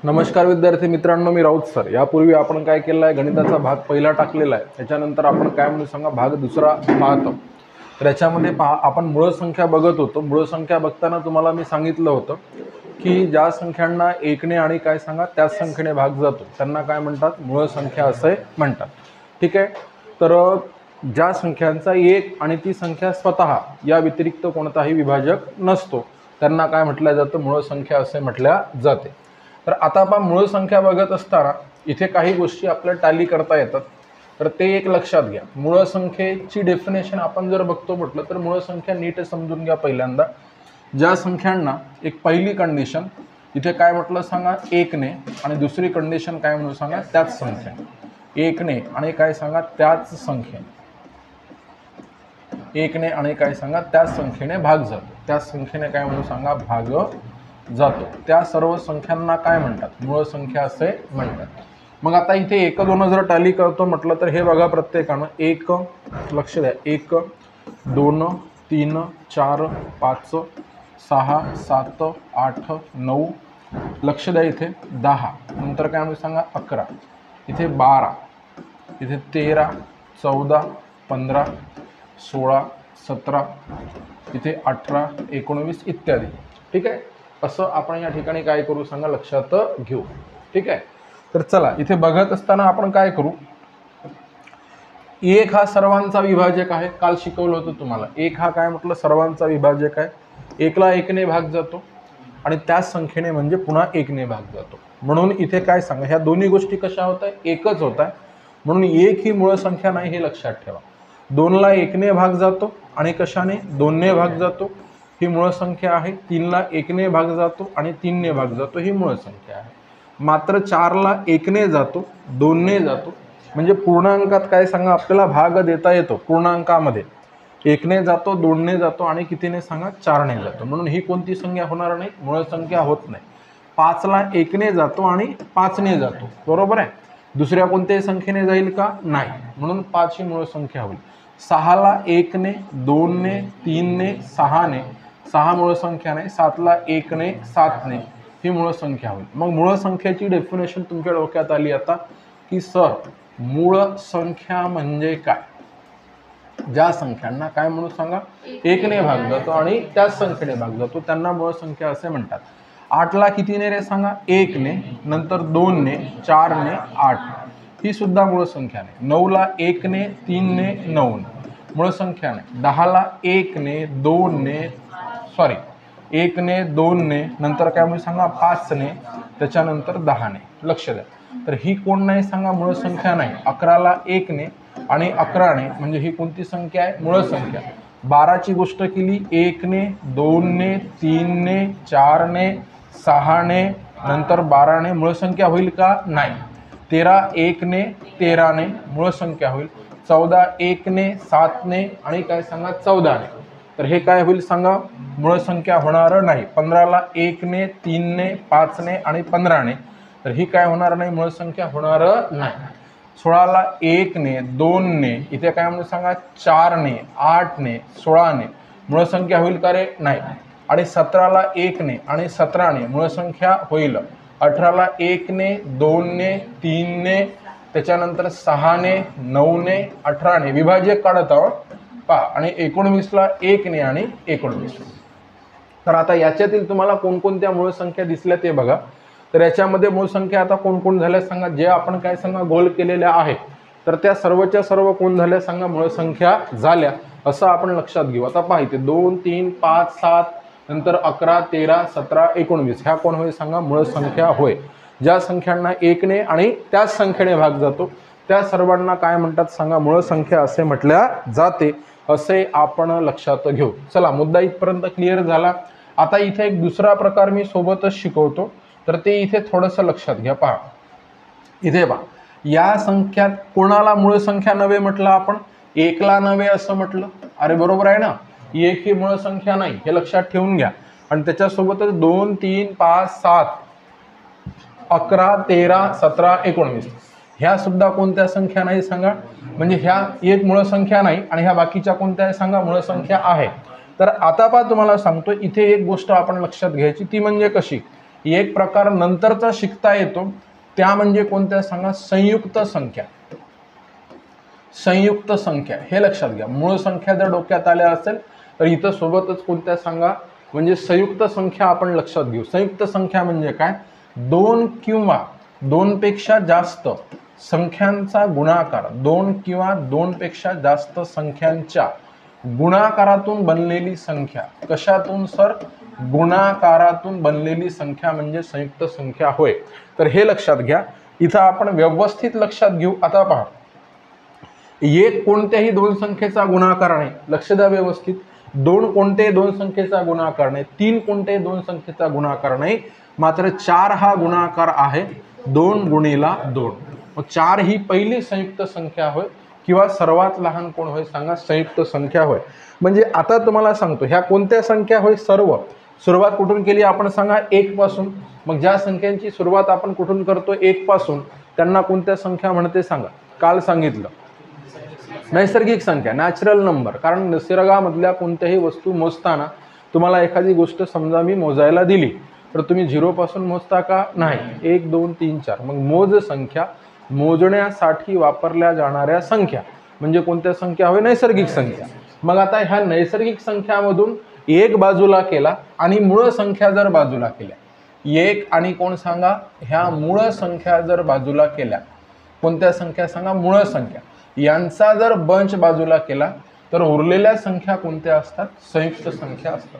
नमस्कार विद्यार्थी मित्रांनो, मी राऊत सर। यापूर्वी आपण काय केलं आहे, गणिताचा भाग पहिला टाकलेला आहे। त्याच्यानंतर आपण काय म्हणू सांगा, भाग दुसरा पाहतो। तर याच्यामध्ये आपण मूळ संख्या बघत होतो। मूळ संख्या बघताना तुम्हाला मी सांगितलं होतं की ज्या संख्यांना एकने आणि काय सांगा त्याच संख्येने भाग जातो त्यांना काय म्हणतात, मूळ संख्या असे म्हणतात। ठीक आहे। तर ज्या संख्यांचा एक आणि ती संख्या स्वतः या व्यतिरिक्त कोणताही विभाजक नसतो त्यांना काय म्हटलं जातं, मूळ संख्या असे म्हटल्या जाते। तर आता आपण मूळ संख्या बघत असताना इथे काही गोष्टी आपल्याला टॅली करता येतात, तर ते एक लक्षात घ्या। मूळ संख्येची डेफिनेशन आपण जर बघतो म्हटलं तर मूळ संख्या नीट समजून घ्या। पहिल्यांदा ज्या संख्यांना एक पहिली कंडिशन इथे काय म्हटलं सांगा, एकने, आणि दुसरी कंडिशन काय म्हणून सांगा, त्याच संख्येने। एकने आणि काय सांगा त्याच संख्येने, एकने आणि काय सांगा त्याच संख्येने भाग जातो, त्याच संख्येने काय म्हणून सांगा भाग जातो, त्या सर्व संख्यांना काय म्हणतात, मूळ संख्या असे म्हणतात। मग आता इथे 1 2 जर टॅली करतो म्हटलं तर हे बघा, प्रत्येकानं 1, लक्ष द्या, 1 2 3 4 5 6 7 8 9, लक्ष द्या इथे 10, नंतर काय म्हणून सांगा 11, इथे 12, इथे 13 14 15 16 17, इथे 18 19 इत्यादी। ठीक आहे। असं आपण या ठिकाणी काय करू सांगा, लक्षात घेऊ। ठीक आहे। तर चला इथे बघत असताना आपण काय करू, एक हा सर्वांचा विभाजक आहे। काल शिकवलं होतं तुम्हाला, एक हा काय म्हटलं, सर्वांचा विभाजक आहे। एकला एकने भाग जातो आणि त्याच संख्येने म्हणजे पुन्हा एकने भाग जातो। म्हणून इथे काय सांगा, ह्या दोन्ही गोष्टी कशा होत आहे, एकच होत आहे। म्हणून एक ही मूळ संख्या नाही हे लक्षात ठेवा। 2ला एकने भाग जातो आणि कशाने, 2ने भाग जातो, ही मूळ संख्या आहे। 3ला एकने भाग जातो आणि 3ने भाग जातो, ही मूळ संख्या आहे। मात्र 4ला एकने जातो, 2ने जातो, म्हणजे पूर्णांकात काय सांगा आपल्याला भाग देता येतो। पूर्णांकामध्ये एकने जातो, 2ने जातो आणि कितीने सांगा, 4ने जातो। म्हणून ही कोणती संख्या होणार नाही, मूळ संख्या होत नाही। 5ला एकने जातो आणि 5ने जातो, बरोबर आहे। दुसऱ्या कोणत्याही संख्येने जाईल का, नाही, म्हणून 5 ही मूळ संख्या होईल। 6ला एकने, 2ने, 3ने, 6ने, 6 मूळ संख्या नाही। 7ला एकने, 7ने, ही मूळ संख्या होईल। मग मूळ संख्येची डेफिनेशन तुमच्या डोक्यात आली आता की सर मूळ संख्या म्हणजे काय, ज्या संख्यांना काय म्हणून सांगा, एकने भाग जातो आणि त्याच संख्येने भाग जातो त्यांना मूळ संख्या असे म्हणतात। 8ला कितीने रे सांगा, 1ने, नंतर 2ने, 4ने, 8, ही सुद्धा मूळ संख्या नाही। 9ला एकने, 3ने, 9ने, मूळ संख्या नाही। 10ला एकने, 2ने, सॉरी 1ने, 2ने, नंतर काय म्हणून सांगा 5ने, त्याच्यानंतर 10ने, लक्ष द्या। तर ही कोण नाही सांगा, मूळ संख्या नाही। 11ला एकने आणि 11ने, म्हणजे ही कोणती संख्या आहे, मूळ संख्या। 12ची गोष्ट केली, 1ने, 2ने, 3ने, 4ने, 6ने, नंतर 12ने, मूळ संख्या होईल का, नाही। 13 एकने, 13ने, मूळ संख्या होईल। 14 एकने, 7ने आणि काय सांगा 14ने, तर हे काय होईल सांगा, मूळ संख्या होणार नाही। 15ला एकने, 3ने, 5ने आणि 15ने, तर ही काय होणार नाही, मूळ संख्या होणार नाही। 16ला एकने, 2ने, इथे काय म्हणून सांगा 4ने, 8ने, 16ने, मूळ संख्या होईल का रे, नाही। आणि 17ला एकने आणि 17ने, मूळ संख्या होईल। 18ला एकने, 2ने, 3ने, त्याच्यानंतर 6ने, 9ने, 18ने, विभाजक काढत आहोत पहा, आणि 19ला एकने आणि 19। तर आता याच्यातील तुम्हाला कोणकोणत्या मूळ संख्या दिसल्या ते बघा। तर याच्यामध्ये मूळ संख्या आता कोण कोण झाल्या सांगा, जे आपण काय सांगा गोल केलेल्या आहेत, तर त्या सर्वच्या सर्व कोण झाल्या सांगा, मूळ संख्या झाल्या, असं आपण लक्षात घेऊ। आता पहा इथे 2 3 5 7, नंतर 11 13 17 19, ह्या कोण होय सांगा, मूळ संख्या होय। ज्या संख्यांना एकने आणि त्याच संख्येने भाग जातो त्या सर्वांना काय म्हणतात सांगा, मूळ संख्या असे म्हटल्या जाते, असे आपण लक्षात घेऊ। चला, मुद्दा इथपर्यंत क्लिअर झाला। आता इथे एक दुसरा प्रकार मी सोबतच शिकवतो, तर ते इथे थोडंसं लक्षात घ्या। पहा इथे पहा, या संख्यात कोणाला मूळ संख्या नव्हे म्हटलं आपण, एकला नव्हे असं म्हटलं, अरे बरोबर आहे ना, एक ही मूळ संख्या नाही, हे लक्षात ठेवून घ्या। आणि त्याच्यासोबतच 2 3 5 7 11 13 17 19, ह्या सुद्धा कोणत्या संख्या नाही सांगा, म्हणजे ह्या एक मूळ संख्या नाही आणि ह्या बाकीच्या कोणत्या आहे सांगा, मूळ संख्या आहे। तर आता पहा तुम्हाला सांगतो, इथे एक गोष्ट आपण लक्षात घ्यायची, ती म्हणजे कशी, एक प्रकार नंतरचा शिकता येतो, त्या म्हणजे कोणत्या सांगा? संयुक्त संख्या. संयुक्त संख्या हे लक्षात घ्या. मूळ संख्या जर डोक्यात आल्या असेल तर इथं सोबतच कोणत्या सांगा? म्हणजे संयुक्त संख्या आपण लक्षात घेऊ. संयुक्त संख्या म्हणजे काय? दोन किंवा दोनपेक्षा जास्त संख्यांचा गुणाकार, दोन किंवा दोनपेक्षा जास्त संख्यांच्या गुणाकारातून बनलेली संख्या. कशातून सर? गुणाकारातून बनलेली संख्या म्हणजे संयुक्त संख्या होय. तर हे लक्षात घ्या. इथं आपण व्यवस्थित लक्षात घेऊ. आता पहा, एक कोणत्याही दोन संख्येचा गुणाकार नाही. लक्ष द्या व्यवस्थित. दोन कोणत्याही दोन संख्येचा गुणाकार नाही. तीन कोणत्याही दोन संख्येचा गुणाकार नाही. मात्र 4 हा गुणाकार आहे. 2 गुणिला 2. मग 4 ही पहिली संयुक्त संख्या होय किंवा सर्वात लहान कोण होय सांगा? संयुक्त संख्या होय. म्हणजे आता तुम्हाला सांगतो ह्या कोणत्या संख्या होय? सर्व. सुरुवात कुठून केली आपण सांगा? 1 पासून. मग ज्या संख्यांची सुरुवात आपण कुठून करतो? 1 पासून, त्यांना कोणत्या संख्या म्हणते सांगा? काल सांगितलं नैसर्गिक संख्या, नॅचरल नंबर. कारण निसर्गामधल्या कोणत्याही वस्तू मोजताना तुम्हाला एखादी गोष्ट समजा मी मोजायला दिली तर तुम्ही 0 पासून मोजता का? नाही. 1 2 3 4. मग मोज संख्या, मोजण्यासाठी वापरल्या जाणाऱ्या संख्या म्हणजे कोणत्या संख्या होय? नैसर्गिक संख्या. मग आता ह्या नैसर्गिक संख्यामधून 1 बाजूला केला आणि मूळ संख्या जर बाजूला केल्या, 1 आणि कोण सांगा? ह्या मूळ संख्या जर बाजूला केल्या, कोणत्या संख्या सांगा? मूळ संख्या. यांचा जर बंच बाजूला केला तर उरलेल्या संख्या कोणत्या असतात? संयुक्त संख्या असतात.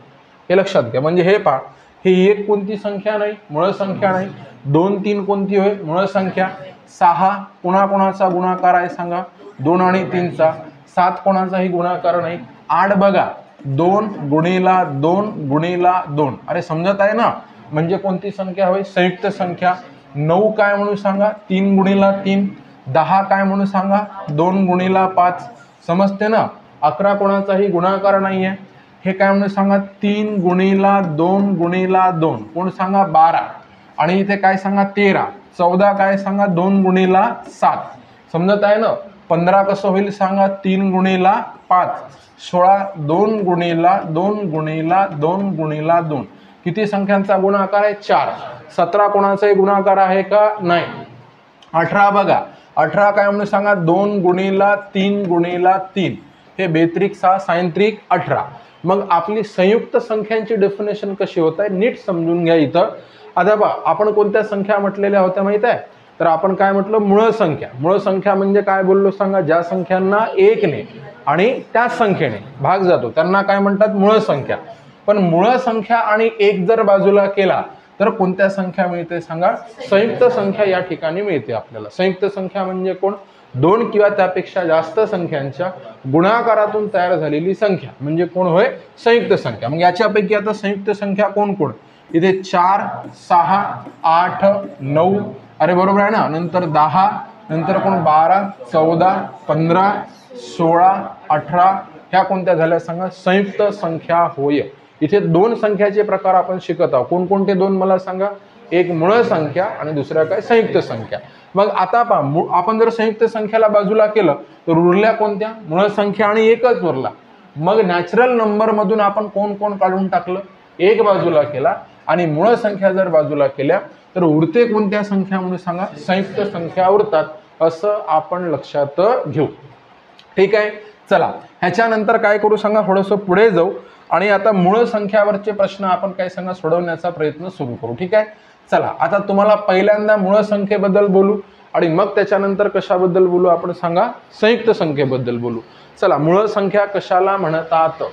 हे लक्षात घ्या. म्हणजे हे पहा, हे 1 कोणती संख्या नाही? मूळ संख्या नाही. 2 3 कोणती होय? मूळ संख्या. 6 कोणाकोणाचा गुणाकार आहे सांगा? 2 आणि 3 चा. 7 कोणाचाही गुणाकार नाही. 8 बघा, 2 गुणिला 2 गुणिला 2. अरे समजत आहे ना? म्हणजे कोणती संख्या होय? संयुक्त संख्या. 9 काय म्हणून सांगा? 3 गुणिला 3. 10 काय म्हणून सांगा? 2 गुणिला 5. समजते ना? 11 कोणाचाही गुणाकार नाही आहे. हे काय म्हणून सांगा? 3 गुणिला 2 गुणिला 2. कोण सांगा? 12. आणि इथे काय सांगा? 13. 14 काय सांगा? 2 गुणिला 7. समजत आहे ना? 15 कसं होईल सांगा? 3 गुणिला 5. 16 2 गुणिला 2 गुणिला 2 गुणिला 2. किती संख्यांचा गुणाकार आहे? 4. 17 कोणाचाही गुणाकार आहे का? नाही. 18 बघा, 18 काय म्हणून सांगा? 2 गुणिला 3 गुणिला 3. हे बेत्रिक 6 सायंत्रिक 18. मग आपली संयुक्त संख्यांची डेफिनेशन कशी होत आहे नीट समजून घ्या. इथं आता बघा, आपण कोणत्या संख्या म्हटलेल्या होत्या माहित आहे? तर आपण काय म्हटलं? मूळ संख्या. मूळ संख्या म्हणजे काय बोललो सांगा? ज्या संख्यांना 1 ने आणि त्याच संख्येने भाग जातो त्यांना काय म्हणतात? मूळ संख्या. पण मूळ संख्या आणि 1 जर बाजूला केला तर कोणत्या संख्या मिळते सांगा? संयुक्त संख्या या ठिकाणी मिळते आपल्याला. संयुक्त संख्या म्हणजे कोण? 2 किंवा त्यापेक्षा जास्त संख्यांच्या गुणाकारातून तयार झालेली संख्या म्हणजे कोण होय? संयुक्त संख्या. मग याच्यापैकी आता संयुक्त संख्या कोण कोण? इथे 4 6 8 9. अरे बरोबर आहे ना? नंतर 10, नंतर कोण? 12 14 15 16 18. ह्या कोणत्या झाल्या सांगा? संयुक्त संख्या होय. इथे 2 संख्याचे प्रकार आपण शिकत आहोत. कोणकोणते 2 मला सांगा? एक मूळ संख्या आणि दुसऱ्या काय? संयुक्त संख्या. मग आता पहा, आपण जर संयुक्त संख्याला बाजूला केलं तर उरल्या कोणत्या? मूळ संख्या आणि एकच उरला. मग नॅचरल नंबर मधून आपण कोण कोण काढून टाकलं? 1 बाजूला केला आणि मूळ संख्या जर बाजूला केल्या तर उरते कोणत्या संख्या म्हणून सांगा? संयुक्त संख्या उरतात. असं आपण लक्षात घेऊ. ठीक आहे. चला, ह्याच्यानंतर काय करू सांगा? थोडंसं पुढे जाऊ आणि आता मूळ संख्यावरचे प्रश्न आपण काय सांगा? सोडवण्याचा प्रयत्न सुरू करू. ठीक आहे. चला, आता तुम्हाला पहिल्यांदा मूळ संख्येबद्दल बोलू आणि मग त्याच्यानंतर कशाबद्दल बोलू आपण सांगा? संयुक्त संख्येबद्दल बोलू. चला, मूळ संख्या कशाला म्हणतात?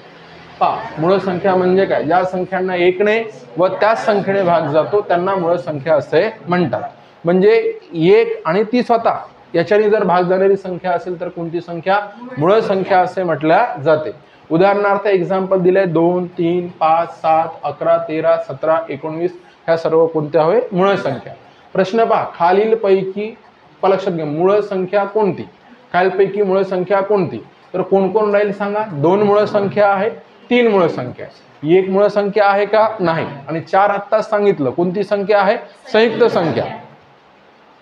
पहा, मूळ संख्या म्हणजे काय? ज्या संख्यांना 1 ने व त्याच संख्येने भाग जातो त्यांना मूळ संख्या असे म्हणतात. म्हणजे 1 आणि ती स्वतः याच्याने जर भाग जाणारी संख्या असेल तर कोणती संख्या? मूळ संख्या असे म्हटल्या जाते. उदाहरणार्थ एक्झाम्पल दिले 2 3 5 7 11 13 17 19. ह्या सर्व कोणत्या होय? मूळ संख्या. प्रश्न पहा, खालीलपैकी लक्षात घ्या, मूळ संख्या कोणती? खालीलपैकी मूळ संख्या कोणती? तर कोण कोण राहील सांगा? 2 मूळ संख्या आहे, 3 मूळ संख्या आहे, 1 मूळ संख्या आहे का? नाही. आणि 4 आत्ताच सांगितलं कोणती संख्या आहे? संयुक्त संख्या.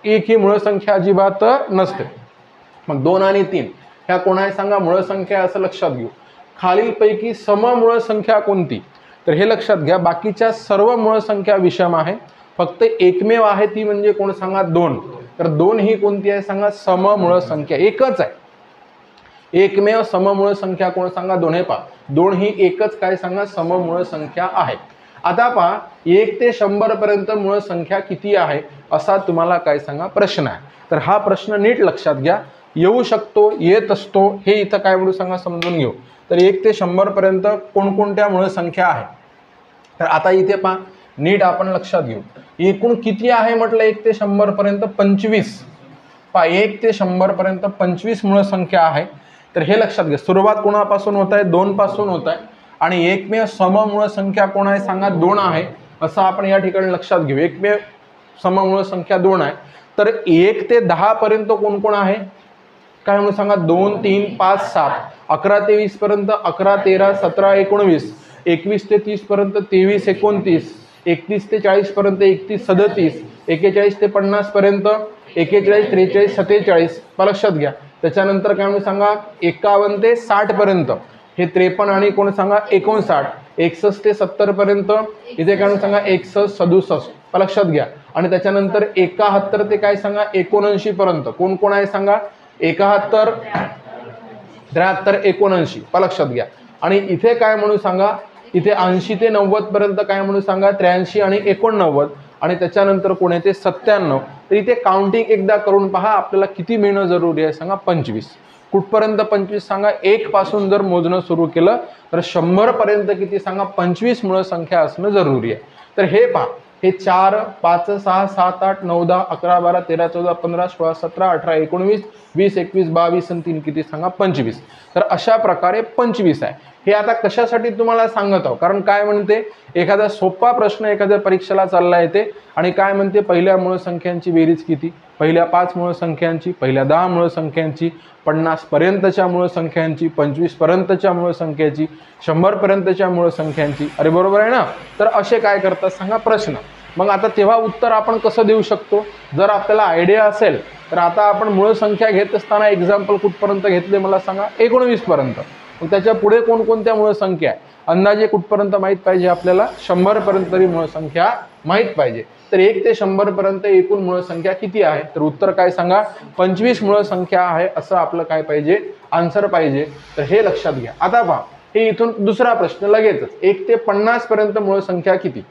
1 ही मूळ संख्या अजिबात नसते. मग 2 आणि 3 ह्या कोण आहे सांगा? मूळ संख्या असं लक्षात घेऊ. खालीलपैकी सममूळ संख्या कोणती? तर हे लक्षात घ्या, बाकीच्या सर्व मूळ संख्या विषम आहे फक्त एकमेव आहे ती म्हणजे कोण सांगा 2. तर 2 ही कोणती आहे सांगा सममूळ संख्या, एकच आहे. एकमेव सममूळ संख्या कोण सांगा 2. हे पहा 2 ही एकच काय सांगा सममूळ संख्या आहे. आता पहा 1 ते 100 पर्यंत मूळ संख्या किती आहे असा तुम्हाला काय सांगा प्रश्न आहे. तर हा प्रश्न नीट लक्षात घ्या, येऊ शकतो, येत असतो, हे इथं काय म्हणू सांगा समजून घेऊ. तर 1 ते 100 पर्यंत कोणकोणत्या मूळ संख्या आहे. तर आता इथे पहा नीट आपण लक्षात घेऊ, एकूण किती आहे म्हटलं 1 ते 100 पर्यंत 25. पहा 1 ते 100 पर्यंत 25 मूळ संख्या आहे. तर हे लक्षात घ्या, सुरुवात कोणापासून होत आहे 2 पासून होत आहे आणि एकमेव सममूळ संख्या कोण आहे सांगा 2 आहे असं आपण या ठिकाणी लक्षात घेऊ. एकमेव सममूळ संख्या 2 आहे. तर 1 ते 10 पर्यंत कोण कोण आहे काय म्हणून सांगा 2 3 5 7. 11 ते 20 पर्यंत 11 13 17 19. 21 ते 30 पर्यंत 23 29. 31 ते 40 पर्यंत 31 37. 41 ते 50 पर्यंत 41 43 47. लक्षात घ्या. त्याच्यानंतर काय म्हणून सांगा 51 ते 60 पर्यंत हे 53 आणि कोण सांगा 59. 61 ते 70 पर्यंत इथे काय म्हणून सांगा 61 67. लक्षात घ्या. आणि त्याच्यानंतर 71 ते काय सांगा 79 पर्यंत कोण कोण आहे सांगा 71 73 79. लक्षात घ्या. आणि इथे काय म्हणून सांगा इथे 80 ते 90 पर्यंत काय म्हणून सांगा 83 आणि 89. आणि त्याच्यानंतर कोण येते 97. तर इथे काउंटिंग एकदा करून पहा आपल्याला किती मिळणं जरुरी आहे सांगा 25. कुठपर्यंत 25 सांगा 1 पासून जर मोजणं सुरू केलं तर 100 पर्यंत किती सांगा 25 मूळ संख्या असणं जरुरी आहे. तर हे पहा हे 4 5 6 7 8 9 10 11 12 13 14 15 16 17 18 19 20 21 22 आणि 3 किती सांगा 25. तर अशा प्रकारे 25 आहे. हे आता कशासाठी तुम्हाला सांगत आहो, कारण काय म्हणते एखादा सोपा प्रश्न एखाद्या परीक्षेला चालला येते आणि काय म्हणते पहिल्या मूळ संख्यांची बेरीज किती, पहिल्या 5 मूळ संख्यांची, पहिल्या 10 मूळ संख्यांची, 50 पर्यंतच्या मूळ संख्यांची, 25 पर्यंतच्या मूळ संख्येची, 100 पर्यंतच्या मूळ संख्यांची. अरे बरोबर आहे ना. तर असे काय करतात सांगा प्रश्न. मग आता तेव्हा उत्तर आपण कसं देऊ शकतो जर आपल्याला आयडिया असेल तर. आता आपण मूळ संख्या घेत असताना एक्झाम्पल कुठपर्यंत घेतले मला सांगा 19 पर्यंत. मग त्याच्या पुढे कोणकोणत्या मूळ संख्या आहे अंदाजे कुठपर्यंत माहीत पाहिजे आपल्याला 100 पर्यंत तरी मूळ संख्या माहीत पाहिजे. तर 1 ते 100 पर्यंत एकूण मूळ संख्या किती आहे तर उत्तर काय सांगा 25 मूळ संख्या आहे असं आपलं काय पाहिजे आन्सर पाहिजे. तर हे लक्षात घ्या. आता पहा हे इथून दुसरा प्रश्न लगेचच 1 ते 50 पर्यंत मूळ संख्या किती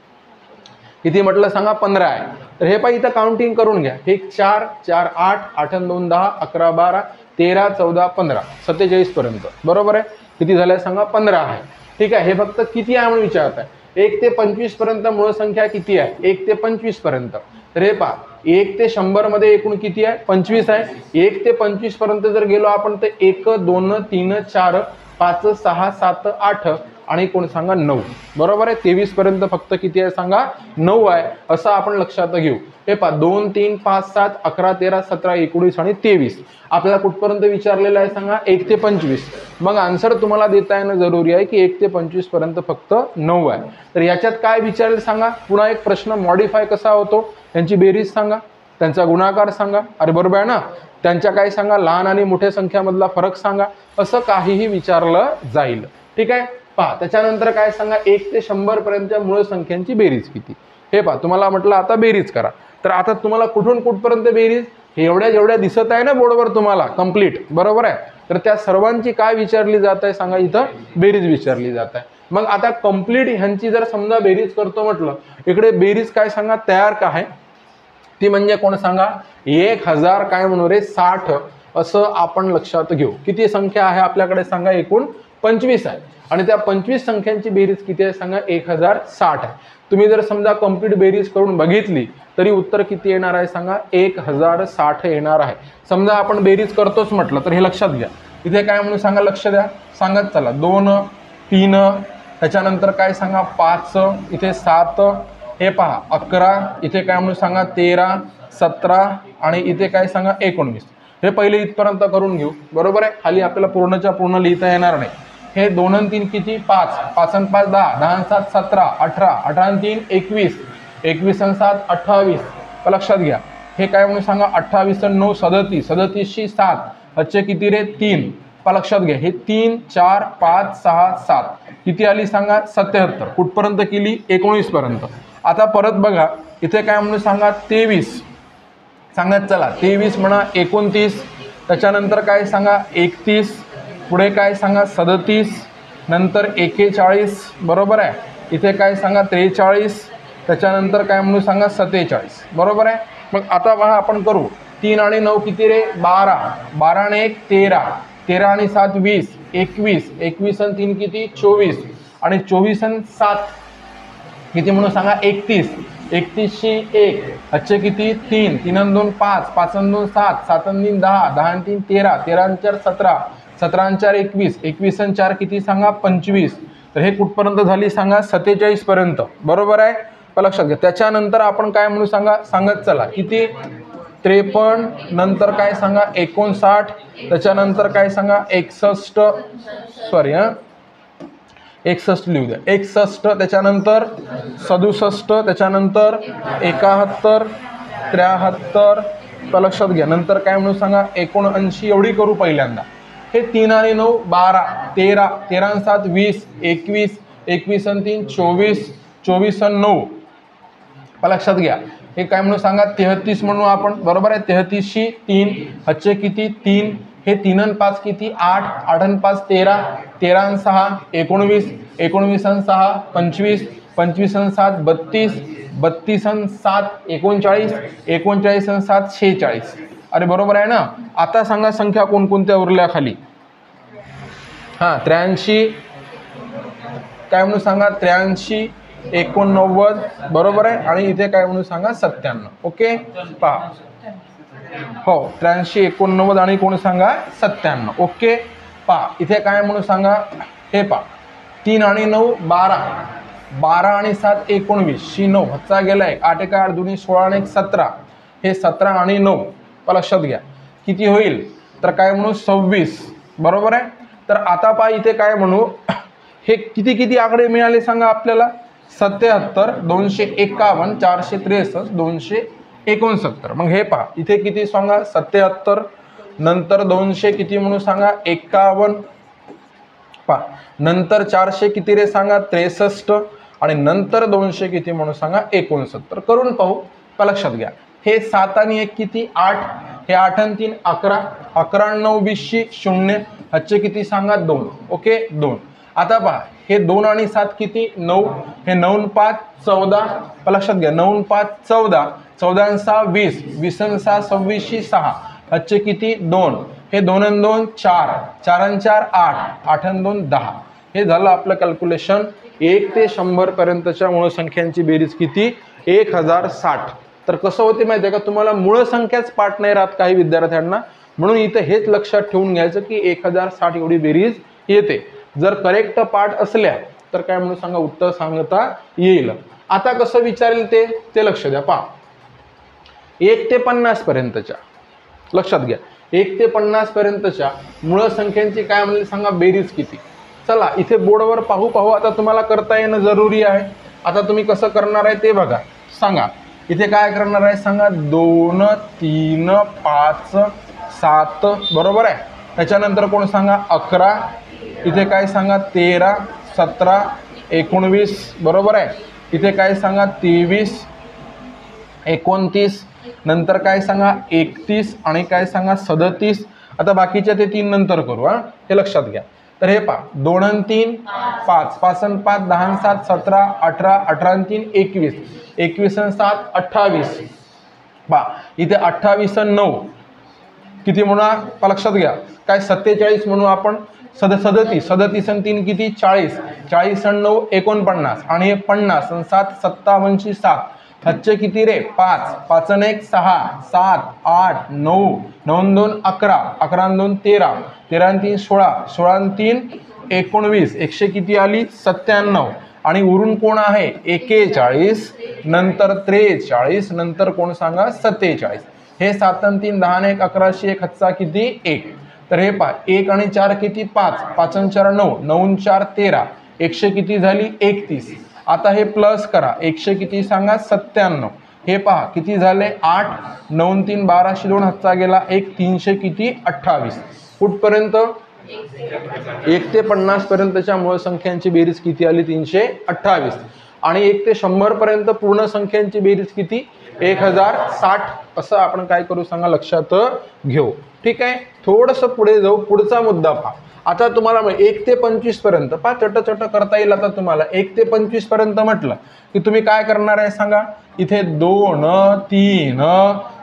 किती म्हटलं सांगा 15 आहे. तर हे पाहिजे इथं काउंटिंग करून घ्या. हे 4 4 8 8 2 10 11 12 13 14 15 47 पर्यंत बरोबर आहे. किती झालंय सांगा 15 आहे. ठीक आहे. हे फक्त किती आहे म्हणून विचारत आहे. 1 ते 25 पर्यंत मूळ संख्या किती आहे 1 ते 25 पर्यंत. तर हे पहा 1 ते 100 मध्ये एकूण किती आहे 25 आहे. 1 ते 25 पर्यंत जर गेलो आपण तर 1 2 3 4 5 6 7 8 आणि कोण सांगा 9 बरोबर आहे. 23 पर्यंत फक्त किती आहे सांगा 9 आहे असं आपण लक्षात घेऊ. हे पहा 2 3 5 7 11 13 17 19 आणि 23 आपल्याला कुठपर्यंत विचारलेलं आहे सांगा 1 ते 25. मग आन्सर तुम्हाला देता येणं जरुरी आहे की 1 ते 25 पर्यंत फक्त 9 आहे. तर याच्यात काय विचारेल सांगा पुन्हा एक प्रश्न मॉडिफाय कसा होतो त्यांची बेरीज सांगा, त्यांचा गुणाकार सांगा. अरे बरोबर आहे ना. त्यांच्या काय सांगा लहान आणि मोठ्या संख्यामधला फरक सांगा. असं काहीही विचारलं जाईल. ठीक आहे. पहा त्याच्यानंतर काय सांगा 1 ते 100 पर्यंतच्या मूळ संख्यांची बेरीज किती. हे पहा तुम्हाला म्हटलं आता बेरीज करा. तर आता तुम्हाला कुठून कुठपर्यंत बेरीज हे एवढ्या जेवढ्या दिसत आहे ना बोर्डवर तुम्हाला कंप्लीट बरोबर आहे. तर त्या सर्वांची काय विचारली जात आहे सांगा इथं बेरीज विचारली जात आहे. मग आता कंप्लीट ह्यांची जर समजा बेरीज करतो म्हटलं इकडे बेरीज काय सांगा तयार का आहे ती म्हणजे कोण सांगा 1000 काय म्हणू रे 60 असं आपण लक्षात घेऊ. किती संख्या आहे आपल्याकडे सांगा एकूण 25 आहे आणि त्या 25 संख्यांची बेरीज किती आहे सांगा 1060 आहे. तुम्ही जर समजा कंप्लीट बेरीज करून बघितली तरी उत्तर किती येणार आहे सांगा 1060 येणार आहे. समजा आपण बेरीज करतोच म्हटलं तर हे लक्षात घ्या. इथे काय म्हणून सांगा लक्ष द्या सांगत चला 2 3 त्याच्यानंतर काय सांगा 5 इथे 7 हे पहा 11 इथे काय म्हणून सांगा 13 17 आणि इथे काय सांगा 19. हे पहिले इथपर्यंत करून घेऊ बरोबर आहे. खाली आपल्याला पूर्णच्या पूर्ण लिहिता येणार नाही. हे 2 आणि 3 किती 5 5 आणि 5 10 10 आणि 7 17 18 18 आणि 3 21 21 आणि 7 28. लक्षात घ्या. हे काय म्हणून सांगा 28 आणि 9 37 37 शी 7 अच्छे किती रे 3. लक्षात घ्या. हे 3 4 5 6 7 किती आली सांगा 77. कुठपर्यंत केली 19 पर्यंत. आता परत बघा इथे काय म्हणून सांगा 23, सांगत चला 23 म्हणा 29, त्याच्यानंतर काय सांगा 31, पुढे काय सांगा 37, नंतर 41, बरोबर आहे. इथे काय सांगा 43, त्याच्यानंतर काय म्हणून सांगा 47, बरोबर आहे. मग आता पहा आपण करू. 3 आणि 9 किती रे 12, 12 आणि 1 13, 13 आणि 7 20, 21, 21 आणि 3 किती 24, आणि 24 आणि 7 किती म्हणून सांगा 31, 31शी 1 अच्छे किती 3, 3 आणि 2 5, 5 आणि 2 7, 7 आणि 3 10, 10 आणि 3 13, 13 आणि 4 17, 17 आणि 4 21, 21 आणि 4 किती सांगा 25. तर हे कुठपर्यंत झाली सांगा 47 पर्यंत, बरोबर आहे. लक्षात घ्या. त्याच्यानंतर आपण काय म्हणू सांगा सांगत चला किती 53, नंतर काय सांगा 59, त्याच्यानंतर काय सांगा 61, सॉरी 61 लिहू द्या 61, त्याच्यानंतर 67, त्याच्यानंतर 71, 73, लक्षात घ्या. नंतर काय म्हणून सांगा 79 एवढी करू पहिल्यांदा. हे 3 आणि 9 12, 13, 13 आणि 7 20, 21, 21 आणि 3 24, 24 आणि 9 लक्षात घ्या. हे काय म्हणून सांगा 33 म्हणू आपण, बरोबर आहे. 33शी 3 अच्छे किती 3, हे 3 आणि 5 किती 8, 8 आणि 5 13, 13 आणि 6 19, 19 आणि 6 25, 25 आणि 7 32, 32 आणि 7 39, 39 आणि 7 46. अरे बरोबर आहे ना. आता सांगा संख्या कोणकोणत्या उरल्या खाली. हां 83, काय म्हणून सांगा 83, 89, बरोबर आहे. आणि इथे काय म्हणून सांगा 97. ओके पहा, हो 83, 89 आणि कोण सांगा 97. ओके पहा इथे काय म्हणून सांगा, हे पहा 3 आणि 9 12, 12 आणि 7 19, शी 9 हातचा गेलाय 8 एका 8 दोन्ही 16 आणि 1 17, हे 17 आणि 9 लक्षात घ्या किती होईल. तर काय म्हणू 26, बरोबर आहे. तर आता पहा इथे काय म्हणू, हे किती किती आकडे मिळाले सांगा आपल्याला 77, 251, 463, 269. मग हे पहा इथे किती सांगा 77, नंतर 200 किती म्हणून सांगा 51, पहा नंतर 400 किती रे सांगा 63, आणि नंतर 200 किती म्हणून सांगा 69. करून पाहू. लक्षात घ्या हे 7 आणि 1 किती 8, हे 8 आणि 3 11, 11 आणि 9 20शी 0 अच्छे किती सांगा 2. ओके 2. आता पहा हे 2 आणि 7 किती 9, हे 9 आणि 5 14, लक्षात घ्या 9 आणि 5 14, 14 आणि 6 20, 20 आणि 6 26शी 6 अच्छे किती 2, हे 2 आणि 2 4, 4 आणि 4 8, 8 आणि 2 10. हे झालं आपलं कॅल्क्युलेशन. 1 ते 100 पर्यंतच्या मूळ संख्यांची बेरीज किती 1060. तर कसं होते माहिती आहे का, तुम्हाला मूळ संख्याच पाठ नाही राहत काही विद्यार्थ्यांना, म्हणून इथं हेच लक्षात ठेवून घ्यायचं की 1060 एवढी बेरीज येते. जर करेक्ट पाठ असल्या तर काय म्हणून सांगा उत्तर सांगता येईल. आता कसं विचारेल ते लक्ष द्या. पहा 1 ते 50 पर्यंतच्या, लक्षात घ्या 1 ते 50 पर्यंतच्या मूळ संख्यांची काय म्हणले सांगा बेरीज किती. चला इथे बोर्डवर पाहू आता तुम्हाला करता येणं जरुरी आहे. आता तुम्ही कसं करणार आहे ते बघा. सांगा इथे काय करणार आहे सांगा 2 3 5 7, बरोबर आहे. त्याच्यानंतर कोण सांगा 11, इथे काय सांगा 13 17 19, बरोबर आहे. इथे काय सांगा 23 29, नंतर काय सांगा 31 आणि काय सांगा 37. आता बाकीच्या ते 3 नंतर करू. हे लक्षात घ्या. तर हे पहा 2 आणि 3 5, 5 आणि 5 10 आणि 7 17 18, 18 आणि 3 21, 21 आणि 7 28. पहा इथे 28 आणि 9 किती म्हणा लक्षात घ्या काय 47 म्हणू आपण. 37 आणि 3 किती 40, 40 आणि 9 49, आणि हे 50 आणि 7 57ची 7 अच्छे किती रे 5, 5 आणि 1 6 7 8 9, 9 आणि 2 11, 11 आणि 2 13, 13 आणि 3 16, 16 आणि 3 19, 100 किती आली 97. आणि उरून कोण आहे 41, नंतर 43, नंतर कोण सांगा 47. हे 7 आणि 3 10 आणि 1 11शी 1 हातचा किती 1. तर हे पहा 1 आणि 4 किती 5, 5 आणि 4 9, 9 आणि 4 13, 100 किती झाली 31. आता हे प्लस करा 100 किती सांगा 97. हे पहा किती झाले 8, 9 आणि 3 12शी 2 हातचा गेला 1, 300 किती 28. कुठपर्यंत 1 ते 50 पर्यंतच्या मूळ संख्यांची बेरीज किती आली 328. आणि 1 ते 100 पर्यंत पूर्ण संख्यांची बेरीज किती 1060 असं आपण काय करू सांगा लक्षात घेऊ। ठीक आहे, थोडंसं पुढे जाऊ, पुढचा मुद्दा पहा। आता तुम्हाला 1 ते 25 पर्यंत पहा, चट करता येईल। आता तुम्हाला 1 ते 25 पर्यंत म्हटलं की तुम्ही काय करणार आहे सांगा, इथे 2 3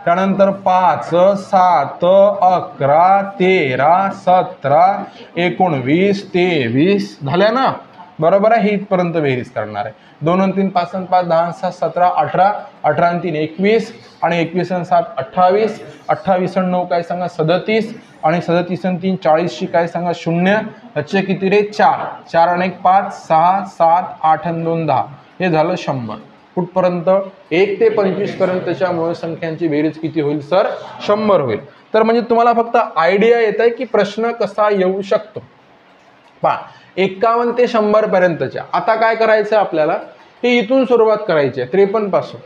त्यानंतर 5 7 11 13 17 19 23 झाल्या ना, बरोबर आहे। ही इथपर्यंत बेरीज करणार आहे। 2 आणि 3 5 आणि 5 10 6 17 18 18 आणि 3 21 आणि 21 आणि 7 28 28 आणि 9 काय सांगा 37 आणि 37 आणि 3 40 शी काय सांगा 0 याचे किती रे 4 4 आणि 1 5 6 7 8 आणि 2 10 हे झालं 100 कुठपर्यंत 1 ते 25 पर्यंतच्या मूळ संख्यांची बेरीज किती होईल सर 100 होईल। तर म्हणजे तुम्हाला फक्त आयडिया येत आहे की प्रश्न कसा येऊ शकतो। पहा 51 ते 100 पर्यंतच्या आता काय करायचं आपल्याला, हे इथून सुरुवात करायची आहे 53 पासून।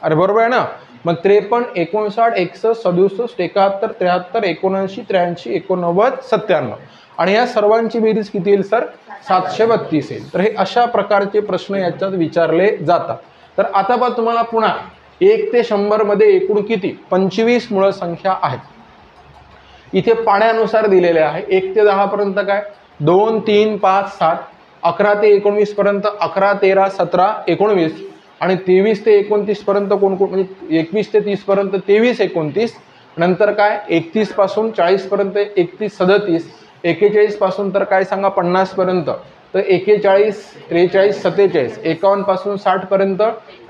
अरे बरोबर आहे ना, मग 53 59 61 67 71 73 79 83 89 97 आणि या सर्वांची बेरीज किती येईल सर 732 येईल। तर हे अशा प्रकारचे प्रश्न याच्यात विचारले जातात। तर आता पण तुम्हाला पुन्हा 1 ते 100 मध्ये एकूण किती 25 मूळ संख्या आहेत। इथे पाण्यानुसार दिलेले आहे। 1 ते 10 पर्यंत काय 2 3 5 7 11 ते 19 पर्यंत 11 13 17 19 आणि 23 ते 29 पर्यंत कोण कोण म्हणजे 21 ते 30 पर्यंत 23 29 नंतर काय 31 पासून 40 पर्यंत 31 37 41 पासून तर काय सांगा 50 पर्यंत तर 41 43 47 51 पासून 60 पर्यंत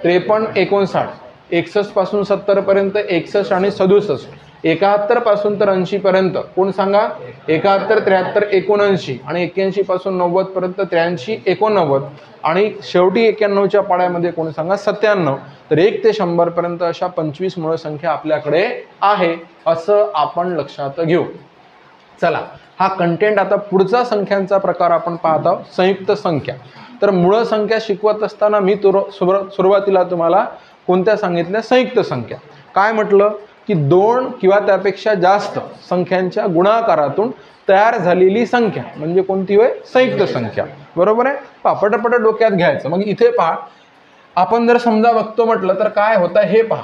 53 59 61 पासून 70 पर्यंत 61 आणि 67 71 पासून तर 80 पर्यंत कोण सांगा 71 73 79 आणि 81 पासून 90 पर्यंत 83 89 आणि शेवटी 91 च्या पाड्यामध्ये कोण सांगा 97। तर 1 ते 100 पर्यंत अशा 25 मूळ संख्या आपल्याकडे आहे असं आपण लक्षात घेऊ। चला हा कंटेंट आता पुढचा संख्यांचा प्रकार आपण पाहत आहोत संयुक्त संख्या। तर मूळ संख्या शिकवत असताना मी सुरुवातीला तुम्हाला कोणत्या सांगितल्या संयुक्त संख्या। काय म्हटलं की 2 किंवा त्यापेक्षा जास्त संख्यांच्या गुणाकारातून तयार झालेली संख्या म्हणजे कोणती होय संयुक्त संख्या। बरोबर आहे, पहा पटपट डोक्यात घ्यायचं। मग इथे पहा आपण जर समजा बघतो म्हटलं तर काय होतं हे पहा,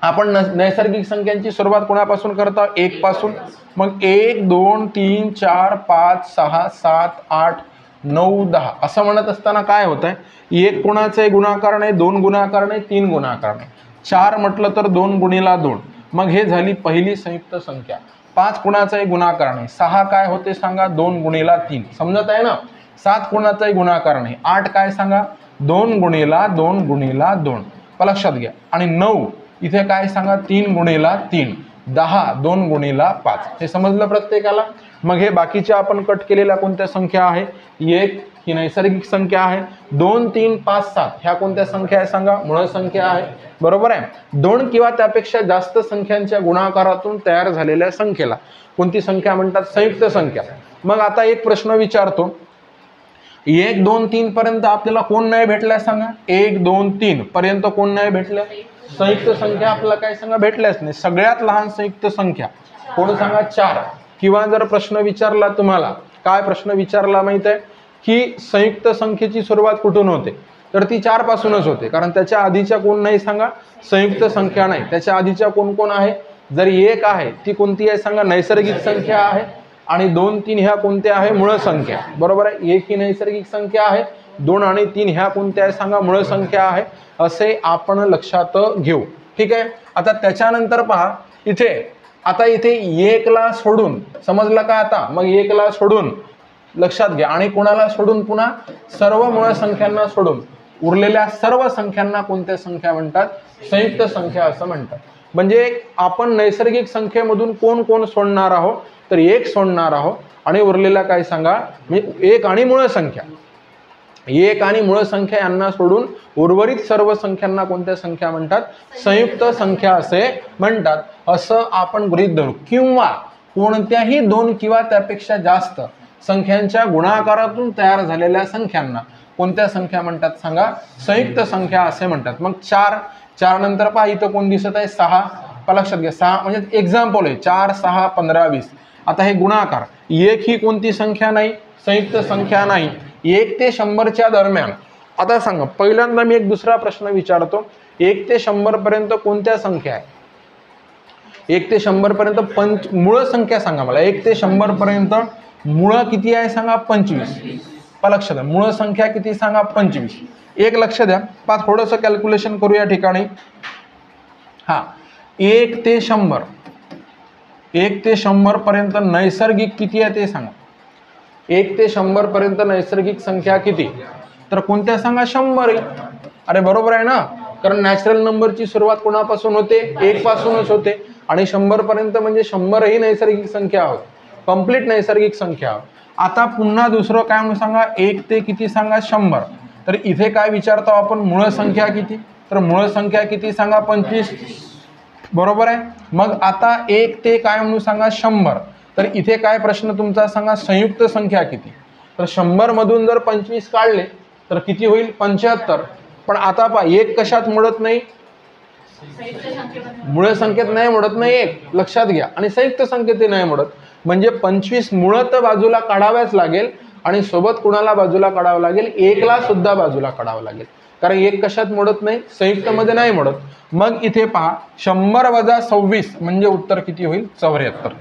आपण नैसर्गिक संख्यांची सुरुवात कोणापासून करतो 1 पासून। मग 1 2 3 4 5 6 7 8 9 10 असं म्हणत असताना काय होत आहे 1 कोणाचे गुणाकार नाही 2 गुणाकार नाही 3 गुणाकार नाही 4 म्हटलं तर 2 गुणिला 2 मग हे झाली पहिली संयुक्त संख्या। 5 कोणाचाही गुणाकार नाही 6 काय होते सांगा 2 गुणिला 3 समजत आहे ना। 7 कोणाचाही गुणाकार नाही 8 काय सांगा 2 गुणिला 2 गुणिला 2 लक्षात घ्या। आणि 9 इथे काय सांगा 3 गुणिला 3 10 2 गुणिला 5 हे समजलं प्रत्येकाला। मग हे बाकीच्या आपण कट केलेल्या कोणत्या संख्या आहे 1 ही नैसर्गिक संख्या आहे 2 3 5 7 ह्या कोणत्या संख्या आहे सांगा मूळ संख्या आहे। बरोबर आहे, 2 किंवा त्यापेक्षा जास्त संख्यांच्या गुणाकारातून तयार झालेल्या संख्येला कोणती संख्या म्हणतात संयुक्त संख्या। मग आता एक प्रश्न विचारतो 1 2 3 पर्यंत आपल्याला कोण नाही भेटल्या सांगा 1 2 3 पर्यंत कोण नाही भेटल्या संयुक्त संख्या आपल्याला काय सांगा भेटल्याच नाही। सगळ्यात लहान संयुक्त संख्या कोण सांगा 4 किंवा जर प्रश्न विचारला तुम्हाला काय प्रश्न विचारला माहित आहे की संयुक्त संख्येची सुरुवात कुठून होते तर ती 4 पासूनच होते कारण त्याच्या आधीच्या कोण नाही सांगा संयुक्त संख्या नाही। त्याच्या आधीच्या कोण कोण आहे जर 1 आहे ती कोणती आहे सांगा नैसर्गिक संख्या आहे आणि 2 3 ह्या कोणत्या आहे मूळ संख्या। बरोबर आहे, 1 ही नैसर्गिक संख्या आहे 2 आणि 3 ह्या कोणत्या आहे सांगा मूळ संख्या आहे असे आपण लक्षात घेऊ। ठीक आहे, आता त्याच्यानंतर पहा इथे आता इथे 1 ला सोडून समजलं का आता मग 1 ला सोडून लक्षात घ्या आणि कोणाला सोडून पुन्हा सर्व मूळ संख्यांना सोडून उरलेल्या सर्व संख्यांना कोणत्या संख्या म्हणतात संयुक्त संख्या असं म्हणतात। म्हणजे आपण नैसर्गिक संख्येमधून कोण कोण सोडणार आहोत तर 1 सोडणार आहोत आणि उरलेल्या काय सांगा म्हणजे 1 आणि मूळ संख्या 1 आणि मूळ संख्या यांना सोडून उर्वरित सर्व संख्यांना कोणत्या संख्या म्हणतात संयुक्त संख्या असे म्हणतात असं आपण गृहीत धरू। किंवा कोणत्याही 2 किंवा त्यापेक्षा जास्त संख्यांच्या गुणाकारातून तयार झालेल्या संख्यांना कोणत्या संख्या म्हणतात सांगा संयुक्त संख्या असे म्हणतात। मग 4 नंतर पहा इथं कोण दिसत आहे 6 लक्षात घ्या 6 म्हणजे एक्झाम्पल आहे 4 6 15 20 आता हे गुणाकार 1 ही कोणती संख्या नाही संयुक्त संख्या नाही 1 ते 100 च्या दरम्यान आता सांगा, पहिल्यांदा मी एक दुसरा प्रश्न विचारतो, 1 ते 100 पर्यंत कोणत्या संख्या आहे? 1 ते 100 पर्यंत मूळ संख्या सांगा मला. 1 ते 100 पर्यंत मूळ किती आहे सांगा? 25. पहा लक्ष द्या, मूळ संख्या किती सांगा? 25. एक लक्ष द्या, पहा थोडंसं कॅल्क्युलेशन करू या ठिकाणी. हा 1 ते 100, 1 ते 100 पर्यंत नैसर्गिक किती आहे ते सांगा. 1 ते 100 पर्यंत नैसर्गिक संख्या किती? तर कोणत्या सांगा? 100 आहे. अरे बरोबर आहे ना, कारण नॅचरल नंबरची सुरुवात कोणापासून होते? 1 पासूनच होते. आणि 100 पर्यंत म्हणजे 100 ही नैसर्गिक संख्या होत, कंप्लीट नैसर्गिक संख्या. आता पुन्हा दुसरं काय म्हणून सांगा? 1 ते किती सांगा? 100. तर इथे काय विचारतो आपण? मूळ संख्या किती? तर मूळ संख्या किती सांगा? 25. बरोबर आहे. मग आता 1 ते काय म्हणून सांगा? 100. तर इथे काय प्रश्न तुमचा सांगा? संयुक्त संख्या किती? तर 100 मधून जर 25 काढले तर किती होईल? 75. पण आता पहा, 1 कशात मोडत नाही? मूळ संख्येत नाही मोडत नाही 1, लक्षात घ्या. आणि संयुक्त संख्येत नाही मोडत, म्हणजे 25 मुळात बाजूला काढाव्याच लागेल आणि सोबत कुणाला बाजूला काढावं लागेल? 1 ला सुद्धा बाजूला काढावं लागेल, कारण 1 कशात मोडत नाही? संयुक्त मध्ये नाही मोडत. मग इथे पहा, 100 वजा 26 म्हणजे उत्तर किती होईल? 74.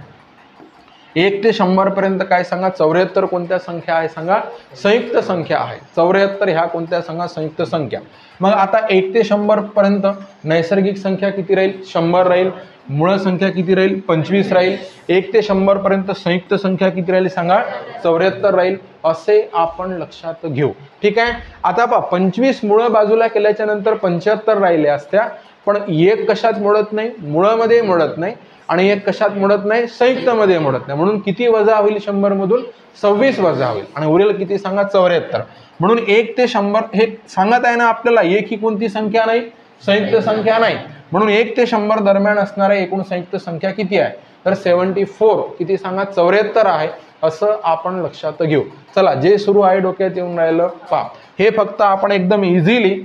1 ते 100 पर्यंत काय सांगा? 74 कोणत्या संख्या आहे सांगा? संयुक्त संख्या आहे. 74 ह्या कोणत्या सांगा? संयुक्त संख्या. मग आता 1 ते 100 पर्यंत नैसर्गिक संख्या किती राहील? 100 राहील. मूळ संख्या किती राहील? 25 राहील. 1 ते 100 पर्यंत संयुक्त संख्या किती राहील सांगा? 74 राहील. असे आपण लक्षात घेऊ. ठीक आहे. आता पहा, 25 मूळ बाजूला केल्याच्या नंतर 75 राहिले असत्या, पण 1 कशात मोडत नाही? मूळमध्ये मोडत नाही. आणि 1 कशात मोडत नाही? संयुक्त मध्ये मोडत नाही. म्हणून किती वजा होईल 100 मधून? 26 वजा होईल. आणि उरेल किती सांगा? 74. म्हणून 1 ते 100 हे सांगत आहे ना आपल्याला, 1 ही कोणती संख्या नाही? संयुक्त संख्या नाही. म्हणून 1 ते 100 दरम्यान असणाऱ्या एकूण संयुक्त संख्या किती आहे? तर 74 किती सांगा? 74 आहे. असं आपण लक्षात घेऊ. चला, जे सुरू आहे डोक्यात येऊन राहिलं पहा. हे फक्त आपण एकदम इझिली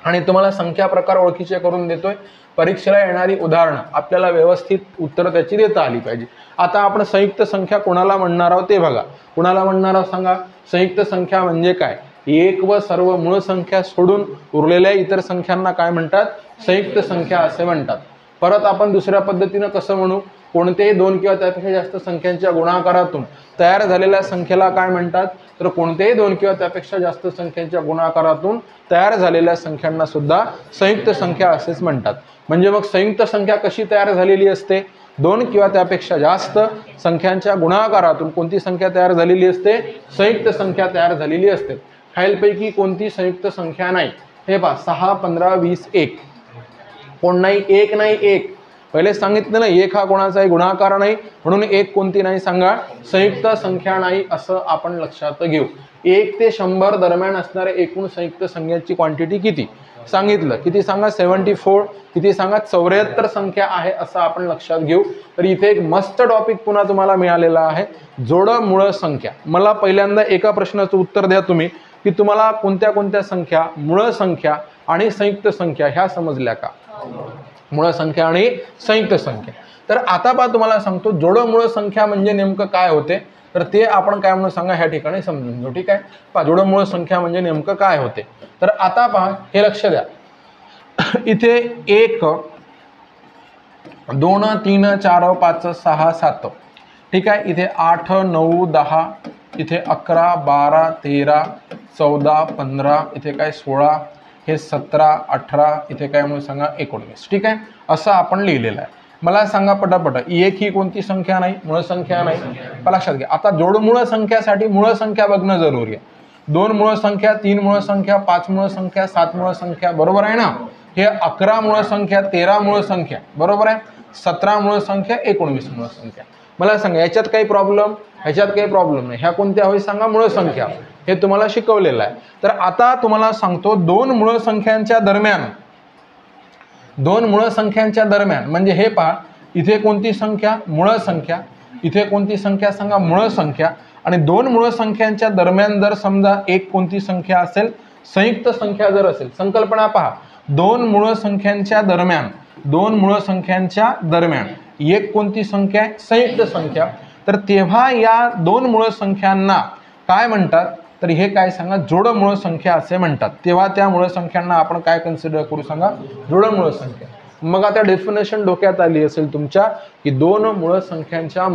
आणि तुम्हाला संख्या प्रकार ओळखीचे करून देतोय. परीक्षेला येणारी उदाहरणं आपल्याला व्यवस्थित उत्तर त्याची देता आली पाहिजे. आता आपण संयुक्त संख्या कोणाला म्हणणार आहोत ते बघा. कोणाला म्हणणार आहोत सांगा? संयुक्त संख्या म्हणजे काय? 1 व सर्व मूळ संख्या सोडून उरलेल्या इतर संख्यांना काय म्हणतात? संयुक्त संख्या असे म्हणतात. परत आपण दुसऱ्या पद्धतीनं कसं म्हणू? कोणतेही 2 किंवा त्यापेक्षा जास्त संख्यांच्या गुणाकारातून तयार झालेल्या संख्येला काय म्हणतात? तर कोणतेही 2 किंवा त्यापेक्षा जास्त संख्यांच्या गुणाकारातून तयार झालेल्या संख्यांना सुद्धा संयुक्त संख्या असेच म्हणतात. म्हणजे मग संयुक्त संख्या कशी तयार झालेली असते? 2 किंवा त्यापेक्षा जास्त संख्यांच्या गुणाकारातून कोणती संख्या तयार झालेली असते? संयुक्त संख्या तयार झालेली असते. खालीलपैकी कोणती संयुक्त संख्या नाही? हे पहा, 6, 15, 20, 1. कोण नाही? 1 नाही. 1 पहिले सांगितलं ना, 1 हा कोणाचाही गुणाकार नाही, म्हणून 1 कोणती नाही सांगा? संयुक्त संख्या नाही. असं आपण लक्षात घेऊ. 1 ते 100 दरम्यान असणाऱ्या एकूण संयुक्त संख्यांची क्वांटिटी किती सांगितलं? किती सांगा? 74. किती सांगा? 74 संख्या आहे असं आपण लक्षात घेऊ. तर इथे एक मस्त टॉपिक पुन्हा तुम्हाला मिळालेला आहे, जोड मूळ संख्या. मला पहिल्यांदा एका प्रश्नाचं उत्तर द्या तुम्ही, की तुम्हाला कोणत्या कोणत्या संख्या, मूळ संख्या आणि संयुक्त संख्या ह्या समजल्या का? मूळ संख्या आणि संयुक्त संख्या. तर आता पहा, तुम्हाला सांगतो जोड मूळ संख्या म्हणजे नेमकं काय होते, तर ते आपण काय म्हणून सांगा ह्या ठिकाणी समजून घेऊ. ठीक आहे. पहा, जोड मूळ संख्या म्हणजे नेमकं काय होते. तर आता पहा, हे लक्ष द्या. इथे 1, 2, 3, 4, 5, 6, 7. ठीक आहे. इथे 8, 9, 10, इथे 11, 12, 13, 14, 15, इथे काय 16, हे 17, 18, इथे काय म्हणून सांगा 19. ठीक आहे. असं आपण लिहिलेलं आहे. मला सांगा पटापट, 1 ही कोणती संख्या नाही? मूळ संख्या नाही. लक्षात घ्या. आता जोड मूळ संख्यासाठी मूळ संख्या बघणं जरुरी आहे. 2 मूळ संख्या, 3 मूळ संख्या, 5 मूळ संख्या, 7 मूळ संख्या, बरोबर आहे ना? हे 11 मूळ संख्या, 13 मूळ संख्या, बरोबर आहे? 17 मूळ संख्या, 19 मूळ संख्या. मला सांगा, याच्यात काही प्रॉब्लेम? ह्याच्यात काही प्रॉब्लेम नाही. ह्या कोणत्या होईल सांगा? मूळ संख्या. हे तुम्हाला शिकवलेलं आहे. तर आता तुम्हाला सांगतो, 2 मूळ संख्यांच्या दरम्यान, 2 मूळ संख्यांच्या दरम्यान म्हणजे हे पहा, इथे कोणती संख्या? मूळ संख्या. इथे कोणती संख्या सांगा? मूळ संख्या. आणि 2 मूळ संख्यांच्या दरम्यान जर समजा एक कोणती संख्या असेल? संयुक्त संख्या जर असेल. संकल्पना पहा, 2 मूळ संख्यांच्या दरम्यान, 2 मूळ संख्यांच्या दरम्यान एक कोणती संख्या आहे? संयुक्त संख्या. तर तेव्हा या 2 मूळ संख्यांना काय म्हणतात? तर हे काय सांगा जोडमूळ संख्या असे म्हणतात. तेव्हा त्या मूळ संख्यांना आपण काय कन्सिडर करू सांगा जोडमूळ संख्या. मग आता डेफिनेशन डोक्यात आली असेल तुमच्या की दोन मूळ संख्यांच्या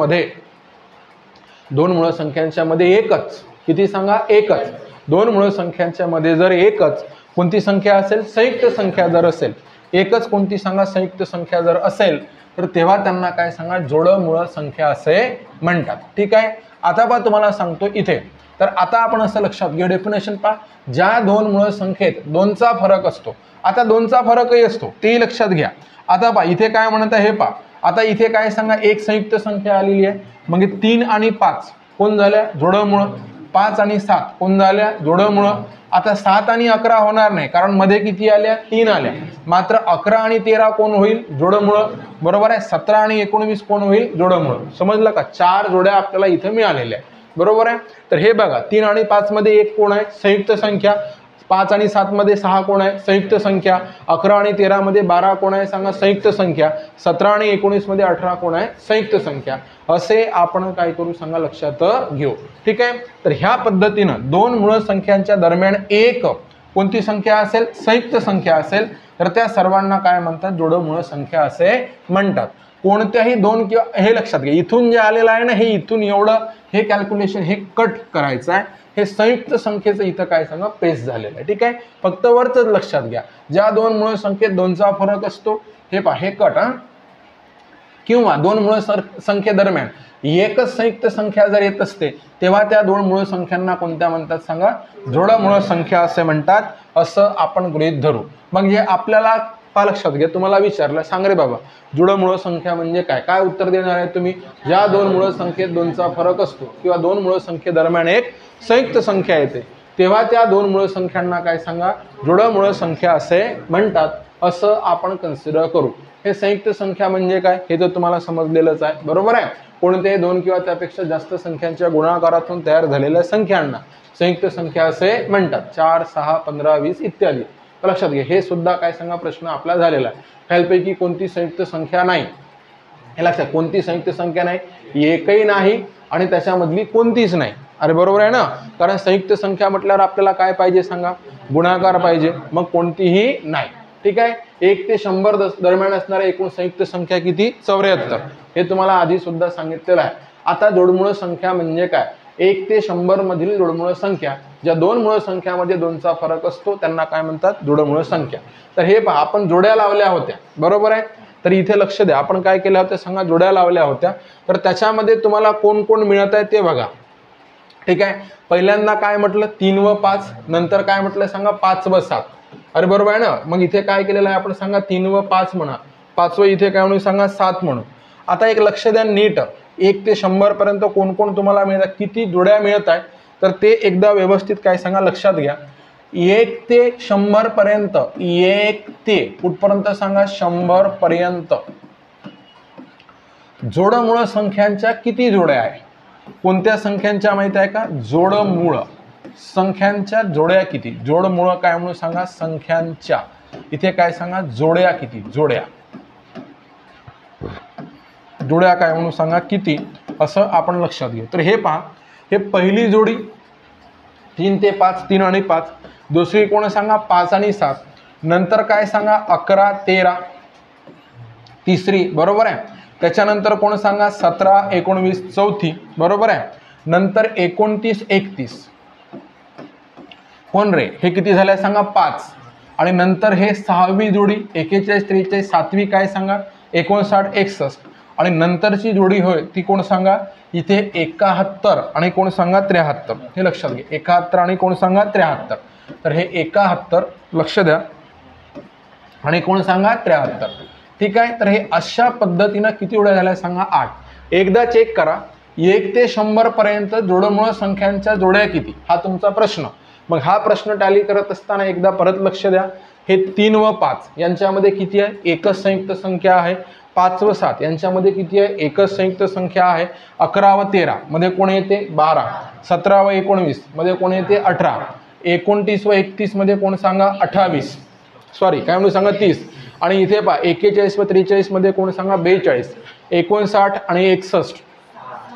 मध्ये एकच, किती सांगा एकच, दोन मूळ संख्यांच्या मध्ये जर एकच कोणती संख्या असेल संयुक्त संख्या जर असेल, एकच कोणती सांगा संयुक्त संख्या जर असेल तर तेव्हा त्यांना काय सांगा जोडमूळ संख्या असे म्हणतात. ठीक आहे. आता पहा तुम्हाला सांगतो इथे, तर आता आपण असं लक्षात घ्या डेफिनेशन पहा, ज्या दोन मूळ संख्येत दोनचा फरक असतो, आता दोनचा फरकही असतो तेही लक्षात घ्या. आता पहा इथे काय म्हणत आहे हे पहा, आता इथे काय सांगा एक संयुक्त संख्या आलेली आहे, मग 3 आणि 5 कोण झाल्या जोडमूळ, 5 आणि 7 कोण झाल्या जोडमूळ. आता 7 आणि 11 होणार नाही कारण मध्ये किती आल्या 3 आल्या, मात्र 11 आणि 13 कोण होईल जोडमूळ, बरोबर आहे. 17 आणि 19 कोण होईल जोडमूळ. समजलं का, 4 जोड्या आपल्याला इथे मिळालेल्या आहे, बरोबर आहे. तर हे बघा 3 आणि 5 मध्ये एक कोण आहे संयुक्त संख्या, 5 आणि 7 मध्ये 6 कोण आहे संयुक्त संख्या, 11 आणि 13 मध्ये 12 कोण आहे सांगा संयुक्त संख्या, 17 आणि 19 मध्ये 18 कोण आहे संयुक्त संख्या. असे आपण काय करू सांगा लक्षात घेऊ. ठीक आहे. तर ह्या पद्धतीनं दोन मूळ संख्यांच्या दरम्यान एक कोणती संख्या असेल संयुक्त संख्या असेल तर त्या सर्वांना काय म्हणतात जोडमूळ संख्या असे म्हणतात. कोणत्याही दोन किंवा हे लक्षात घ्या, इथून जे आलेलं आहे ना हे इथून एवढं हे कॅल्क्युलेशन हे कट करायचं आहे, हे संयुक्त संख्येचं इथं काय सांगा पेस्ट झालेलं आहे. ठीक आहे. फक्त वरच लक्षात घ्या, ज्या दोन मूळ संख्येत दोनचा फरक असतो हे पहा हे कट किंवा दोन मूळ संख्येदरम्यान एकच संयुक्त संख्या जर येत असते तेव्हा त्या दोन मूळ संख्यांना कोणत्या म्हणतात सांगा जोडमूळ संख्या असे म्हणतात, असं आपण गृहीत धरू. मग हे आपल्याला लक्षात घ्या, तुम्हाला विचारलं सांग रे बाबा जोडमूळ संख्या म्हणजे काय, काय उत्तर देणार आहे तुम्ही, ज्या दोन मूळ संख्येत दोनचा फरक असतो किंवा दोन मूळ संख्येदरम्यान एक संयुक्त संख्या येते तेव्हा त्या दोन मूळ संख्यांना काय सांगा जोडमूळ संख्या असे म्हणतात, असं आपण कन्सिडर करू. हे संयुक्त संख्या म्हणजे काय हे तर तुम्हाला समजलेलंच आहे, बरोबर आहे. कोणते दोन किंवा त्यापेक्षा जास्त संख्यांच्या गुणाकारातून तयार झालेल्या संख्यांना संयुक्त संख्या असे म्हणतात. 4, 6, 15, 20 इत्यादी. लक्षात घ्या, हे सुद्धा काय सांगा प्रश्न आपला झालेला आहे. खालीलपैकी कोणती संयुक्त संख्या नाही, हे लक्षात, कोणती संयुक्त संख्या नाही, एकही नाही आणि त्याच्यामधली कोणतीच नाही. अरे बरोबर आहे ना, कारण संयुक्त संख्या म्हटल्यावर आपल्याला काय पाहिजे सांगा गुणाकार पाहिजे, मग कोणतीही नाही. ठीक आहे. 1 ते 100 दरम्यान असणाऱ्या एकूण संयुक्त संख्या किती 74, हे तुम्हाला आधी सुद्धा सांगितलेलं आहे. आता जोडमूळ संख्या म्हणजे काय, 1 ते 100 मधील जोडमूळ संख्या, ज्या दोन मूळ संख्यामध्ये दोनचा फरक असतो त्यांना काय म्हणतात जोडमूळ संख्या. तर हे पहा आपण जोड्या लावल्या होत्या, बरोबर आहे. तर इथे लक्ष द्या, आपण काय केलं होतं सांगा जोड्या लावल्या होत्या, तर त्याच्यामध्ये तुम्हाला कोण कोण मिळत आहे ते बघा. ठीक आहे. पहिल्यांदा काय म्हटलं 3 व 5, नंतर काय म्हटलं सांगा 5 व 7. अरे बरोबर आहे ना. मग इथे काय केलेलं आहे आपण सांगा 3 व 5 म्हणा, 5 व इथे काय म्हणू सांगा 7 म्हणू. आता एक लक्ष द्या नीट, 1 ते 100 पर्यंत कोण कोण तुम्हाला मिळतात, किती जोड्या मिळत आहेत तर ते एकदा व्यवस्थित काय सांगा लक्षात घ्या. 1 ते 100 पर्यंत, 1 ते कुठपर्यंत सांगा 100 पर्यंत जोडमूळ संख्यांच्या किती जोड्या आहे, कोणत्या संख्यांच्या माहिती आहे का, जोडमूळ संख्यांच्या जोड्या किती, जोडमूळ काय म्हणून सांगा संख्यांच्या, इथे काय सांगा जोड्या किती, जोड्या काय म्हणून सांगा किती, असं आपण लक्षात घेऊ. तर हे पहा, हे पहिली जोडी 3 ते 5, 3 आणि 5, दुसरी कोण सांगा 5 आणि 7, नंतर काय सांगा 11, 13 तिसरी, बरोबर आहे. त्याच्यानंतर कोण सांगा 17, 19 चौथी, बरोबर आहे. नंतर 29, 31 कोण रे, हे किती झाले सांगा 5. आणि नंतर हे 6वी जोडी 41, 43 7वी काय सांगा 59, 61 आणि नंतरची जोडी होय ती कोण सांगा इथे 71 आणि कोण सांगा 73. हे लक्षात घ्या, 71 आणि कोण सांगा 73. तर हे 71 लक्ष द्या आणि कोण सांगा 73. ठीक आहे. तर हे अशा पद्धतीनं किती जोड्या झाल्या सांगा 8. एकदा चेक करा 1 ते 100 पर्यंत जोडमूळ संख्यांच्या जोड्या किती, हा तुमचा प्रश्न. मग हा प्रश्न टॅली करत असताना एकदा परत लक्ष द्या, हे 3 व 5 यांच्यामध्ये किती आहे, एकच संयुक्त संख्या आहे. 5 व 7 यांच्यामध्ये किती आहे, एकच संयुक्त संख्या आहे. 11 व 13 मध्ये कोण येते 12, 17 व 19 मध्ये कोण येते 18, 29 व 31 मध्ये कोण सांगा 28, सॉरी काय म्हणून सांगा 30 आणि इथे पहा 41 व 43 मध्ये कोण सांगा 42, 59 आणि 61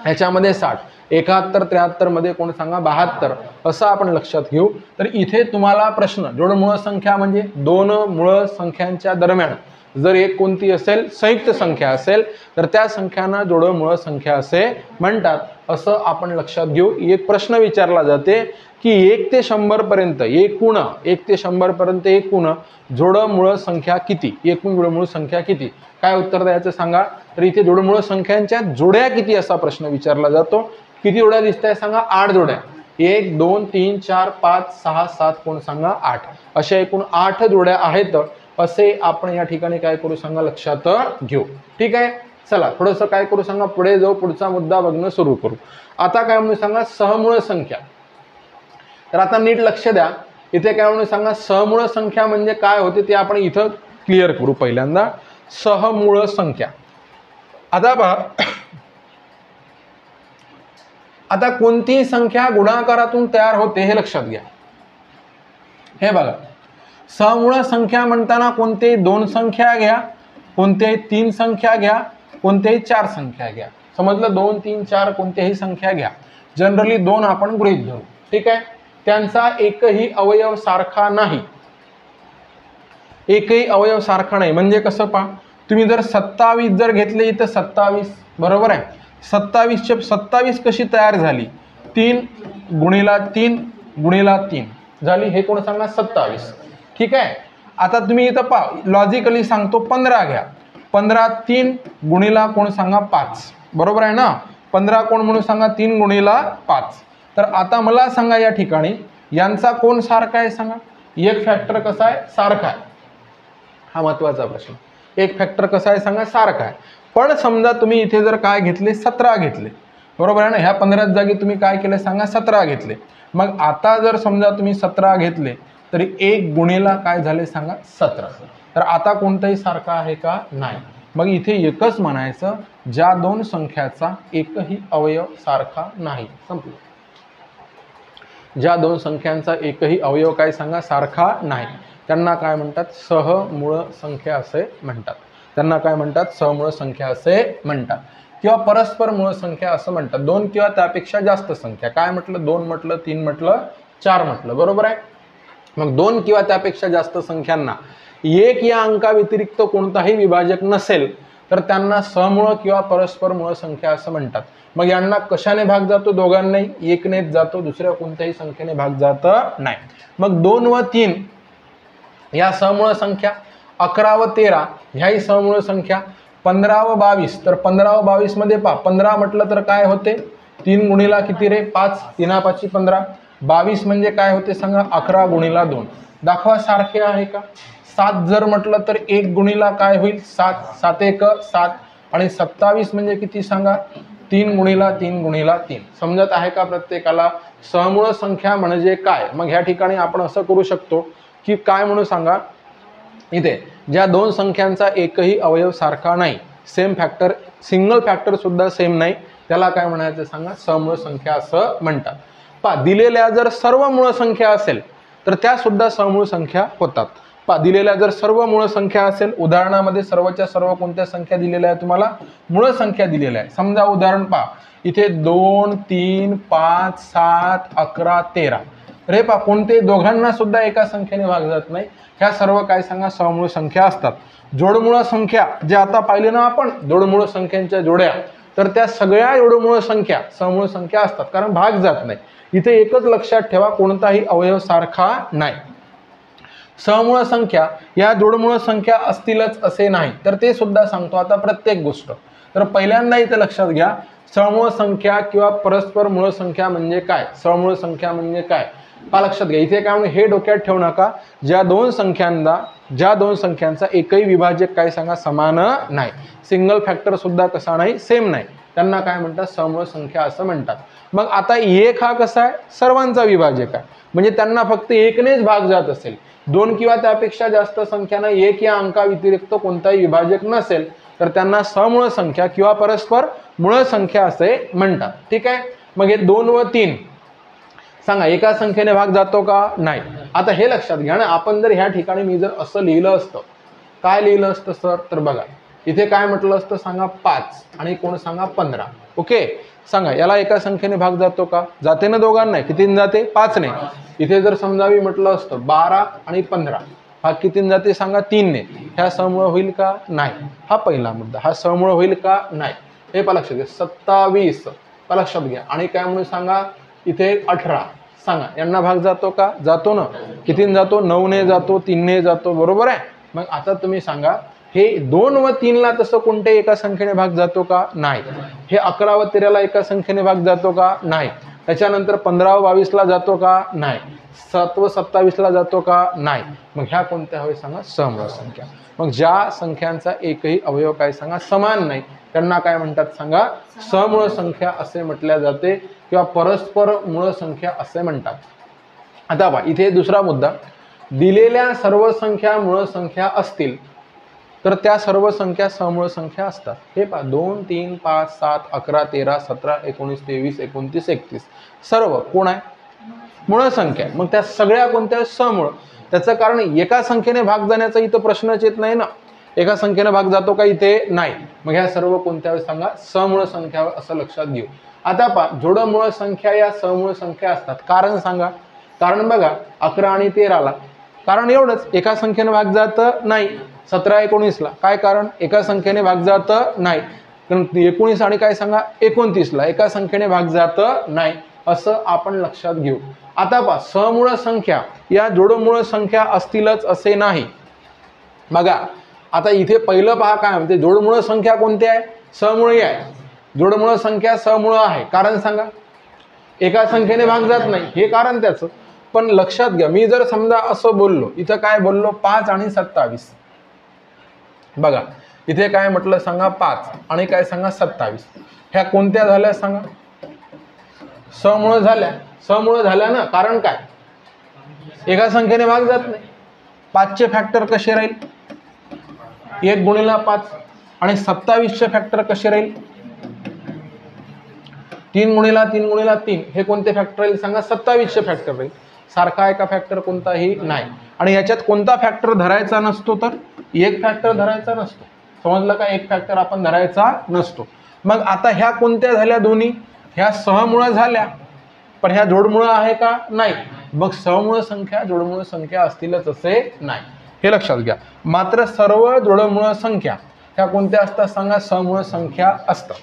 ह्याच्यामध्ये 60, 71 73 मध्ये कोण सांगा 72 असं आपण लक्षात घेऊ. तर इथे तुम्हाला प्रश्न जोडमूळ संख्या म्हणजे दोन मूळ संख्यांच्या दरम्यान जर एक कोणती असेल संयुक्त संख्या असेल तर त्या संख्यांना जोडमूळ संख्या असे म्हणतात असं आपण लक्षात घेऊ. एक प्रश्न विचारला जाते की 1 ते 100 पर्यंत एकूण 1 ते 100 पर्यंत एकूण जोडमूळ संख्या किती, एकूण जोडमूळ संख्या किती, काय उत्तर द्यायचं सांगा. तर इथे जोडमूळ संख्यांच्या जोड्या किती असा प्रश्न विचारला जातो. किती जोड्या दिसत आहे सांगा. 8 जोड्या. 1 2 3 4 5 6 7 कोण सांगा 8 अशा एकूण 8 जोड्या आहेत असे आपण या ठिकाणी काय करू सांगा लक्षात घेऊ. ठीक आहे. चला थोडंसं काय करू सांगा पुढे जाऊ, पुढचा मुद्दा बघणं सुरू करू. आता काय म्हणून सांगा सहमूळ संख्या. तर आता नीट लक्ष द्या. इथे काय म्हणून सांगा सहमूळ संख्या म्हणजे काय होते ते आपण इथं क्लिअर करू. पहिल्यांदा सहमूळ संख्या. आता पहा, आता कोणतीही संख्या गुणाकारातून तयार होते हे लक्षात घ्या. हे बघा, सहमूळ संख्या म्हणताना कोणतेही 2 संख्या घ्या, कोणतेही 3 संख्या घ्या, कोणतेही 4 संख्या घ्या. समजलं. 2 3 4 कोणत्याही संख्या घ्या. जनरली 2 आपण गृहीत धरू. ठीक आहे. त्यांचा एकही अवयव सारखा नाही. एकही अवयव सारखा नाही म्हणजे कसं पहा, तुम्ही जर 27 जर घेतले इथं 27 बरोबर आहे. 27 कशी तयार झाली. 3 गुणिला 3 गुणिला 3 झाली. हे कोण सांगा 27. ठीक आहे. आता तुम्ही इथं पहा लॉजिकली सांगतो 15 घ्या. 15 3 गुणिला कोण सांगा 5 बरोबर आहे ना. 15 कोण म्हणून सांगा 3 गुणिला 5. तर आता मला सांगा या ठिकाणी यांचा कोण सारखा आहे सांगा. एक फॅक्टर कसा आहे सारखा आहे. हा महत्वाचा प्रश्न. एक फॅक्टर कसा आहे सांगा सारखा आहे. पण समजा तुम्ही इथे जर काय घेतले 17 घेतले बरोबर आहे ना. ह्या 15 जागी तुम्ही काय केले सांगा 17 घेतले. मग आता जर समजा तुम्ही 17 घेतले तरी 1 गुणिला काय झाले सांगा 17. तर आता कोणताही सारखा आहे का नाही. मग इथे एकच म्हणायचं ज्या 2 संख्याचा एकही अवयव सारखा नाही. संपलं. ज्या 2 संख्यांचा एकही अवयव काय सांगा सारखा नाही त्यांना काय म्हणतात सहमूळ संख्या असे म्हणतात. त्यांना काय म्हणतात सहमूळ संख्या असे म्हणतात किंवा परस्पर मूळ संख्या असं म्हणतात. 2 किंवा त्यापेक्षा जास्त संख्या. काय म्हटलं 2 म्हटलं 3 म्हटलं 4 म्हटलं बरोबर आहे. मग 2 किंवा त्यापेक्षा जास्त संख्यांना 1 या अंकाव्यतिरिक्त कोणताही विभाजक नसेल तर त्यांना सहमूळ किंवा परस्पर मूळ संख्या असं म्हणतात. मग यांना कशाने भाग जातो दोघांनाही 1 नेच जातो. दुसऱ्या कोणत्याही संख्येने भाग जात नाही. मग 2 व 3 या सहमूळ संख्या. 11 व 13 ह्याही सहमूळ संख्या. 15 व 22 तर 15 व 22 मध्ये पहा 15 म्हटलं तर काय होते 3 गुणिला किती रे 5 3 5 15. 22 म्हणजे काय होते सांगा 11 गुणिला 2. दाखवा सारखे आहे का. 7 जर म्हटलं तर 1 गुणिला काय होईल 7 7 1 7 आणि 27 म्हणजे किती सांगा 3 गुणिला 3 गुणिला 3. समजत आहे का प्रत्येकाला. सहमूळ संख्या म्हणजे काय. मग ह्या ठिकाणी आपण असं करू शकतो की काय म्हणून सांगा इथे ज्या 2 संख्यांचा एकही अवयव सारखा नाही सेम फॅक्टर सिंगल फॅक्टर सुद्धा सेम नाही त्याला काय म्हणायचं सांगा सहमूळ संख्या असं म्हणतात. पहा दिलेल्या जर सर्व मूळ संख्या असेल तर त्या सुद्धा सहमूळ संख्या होतात. पहा दिलेल्या जर सर्व मूळ संख्या असेल उदाहरणामध्ये सर्वच्या सर्व कोणत्या संख्या दिलेल्या आहे तुम्हाला मूळ संख्या दिलेल्या आहे. समजा उदाहरण पहा इथे 2 3 5 7 11 13 रे पहा कोणते दोघांना सुद्धा एका संख्येने भाग जात नाही. ह्या सर्व काय सांगा सहमूळ संख्या असतात. जोडमूळ संख्या जे आता पाहिले ना आपण जोडमूळ संख्यांच्या जोड्या तर त्या सगळ्या जोडमूळ संख्या सहमूळ संख्या असतात कारण भाग जात नाही. इथे एकच लक्षात ठेवा कोणताही अवयव सारखा नाही. सहमूळ संख्या या जोडमूळ संख्या असतीलच असे नाही तर ते सुद्धा सांगतो आता प्रत्येक गोष्ट. तर पहिल्यांदा इथे लक्षात घ्या सहमूळ संख्या किंवा परस्पर मूळ संख्या म्हणजे काय. सहमूळ संख्या म्हणजे काय का लक्षात घ्या. इथे काय हे डोक्यात ठेवू नका ज्या 2 संख्यांचा एकही विभाजक काय सांगा समान नाही. सिंगल फॅक्टर सुद्धा कसा नाही सेम नाही त्यांना काय म्हणतात सहमूळ संख्या असं म्हणतात. मग आता 1 हा कसा आहे सर्वांचा विभाजक आहे म्हणजे त्यांना फक्त 1 नेच भाग जात असेल. 2 किंवा त्यापेक्षा जास्त संख्यांना 1 या अंकाव्यतिरिक्त कोणताही विभाजक नसेल तर त्यांना सहमूळ संख्या किंवा परस्पर मूळ संख्या असे म्हणतात. ठीक आहे. मग हे 2 व 3 सांगा एका संख्येने भाग जातो का नाही. आता हे लक्षात घ्या ना आपण जर ह्या ठिकाणी मी जर असं लिहिलं असतं काय लिहिलं असतं सर तर बघा इथे काय म्हटलं असतं सांगा 5 आणि कोण सांगा 15. ओके सांगा याला एका संख्येने भाग जातो का? जाते ना दोघांना, कितीने जाते? 5 ने. इथे जर समजा मी म्हटलं असतं 12 आणि 15 भाग कितीने जाते सांगा? 3 ने. ह्या समूळ होईल का? नाही. हा पहिला मुद्दा. हा समूळ होईल का? नाही. हे पहा लक्षात घ्या. 27 पहा लक्षात घ्या. आणि काय म्हणून सांगा? इथे 18 सांगा यांना भाग जातो का? जातो ना. कितीने जातो? 9 ने जातो, 3 ने जातो, बरोबर आहे. मग आता तुम्ही सांगा हे 2 व 3 ला तसं कोणत्याही एका संख्येने भाग जातो का? नाही. हे 11 व 13 ला एका संख्येने भाग जातो का? नाही. त्याच्यानंतर 15 व 22 ला जातो का? नाही. 7 व 27 ला जातो का? नाही. मग ह्या कोणत्या हवे सांगा? समूळ संख्या. मग ज्या संख्यांचा एकही अवयव काय सांगा? समान नाही त्यांना काय म्हणतात सांगा? समूळ संख्या असे म्हटल्या जाते किंवा परस्पर मूळ संख्या असे म्हणतात. आता पहा इथे दुसरा मुद्दा. दिलेल्या सर्व संख्या मूळ संख्या असतील तर त्या सर्व संख्या समूळ संख्या असतात. हे पहा 2 3 5 7 11 13 17 19 23 29 31 सर्व कोण आहे? मूळ संख्या. मग त्या सगळ्या कोणत्या? समूळ. त्याचं कारण एका संख्येने भाग जाण्याचा इथं प्रश्नच येत नाही ना. एका संख्येने भाग जातो का? इथे नाही. मग ह्या सर्व कोणत्या सांगा? समूळ संख्या असं लक्षात घेऊ. आता पहा जोडमूळ संख्या या समूळ संख्या असतात. कारण सांगा? कारण बघा 11 आणि 13 ला कारण एवढंच एका संख्येने भाग जात नाही. 17 19 ला काय कारण? एका संख्येने भाग जात नाही. 19 आणि काय सांगा? 29 ला एका संख्येने भाग जात नाही असं आपण लक्षात घेऊ. आता पहा समूळ संख्या या जोडमूळ संख्या असतीलच असे नाही. बघा आता इथे पहिलं पहा काय म्हणते? जोडमूळ संख्या कोणती आहे? समूळी आहे. जोडमूळ संख्या समूळ आहे. कारण सांगा? एका संख्येने भाग जात नाही हे कारण त्याचं. पण लक्षात घ्या मी जर समजा असं बोललो इथं काय बोललो? 5 आणि 27 बघा इथे काय म्हटलं सांगा? 5 आणि काय सांगा? 27 ह्या कोणत्या झाल्या सांगा? समूळ झाल्या. समूळ झाल्या ना. कारण काय? एका संख्येने भाग जात नाही. 5चे फॅक्टर कसे राहील? 1 गुणिले 5 आणि 27चे फॅक्टर कसे राहील? 3 गुणिले 3 गुणिले 3 हे कोणते फॅक्टर राहील सांगा? 27चे फॅक्टर राहील. सारखा एका फॅक्टर कोणताही नाही. आणि याच्यात कोणता फॅक्टर धरायचा नसतो? तर एक फॅक्टर धरायचा नसतो. समजलं का? एक फॅक्टर आपण धरायचा नसतो. मग आता ह्या कोणत्या झाल्या? दोन्ही ह्या सहमूळ झाल्या. पण ह्या जोडमूळ आहे का? नाही. मग समूळ संख्या जोडमूळ संख्या असतीलच असे नाही. हे लक्षात घ्या. मात्र सर्व जोडमूळ संख्या ह्या कोणत्या असतात सांगा? समूळ संख्या असतात.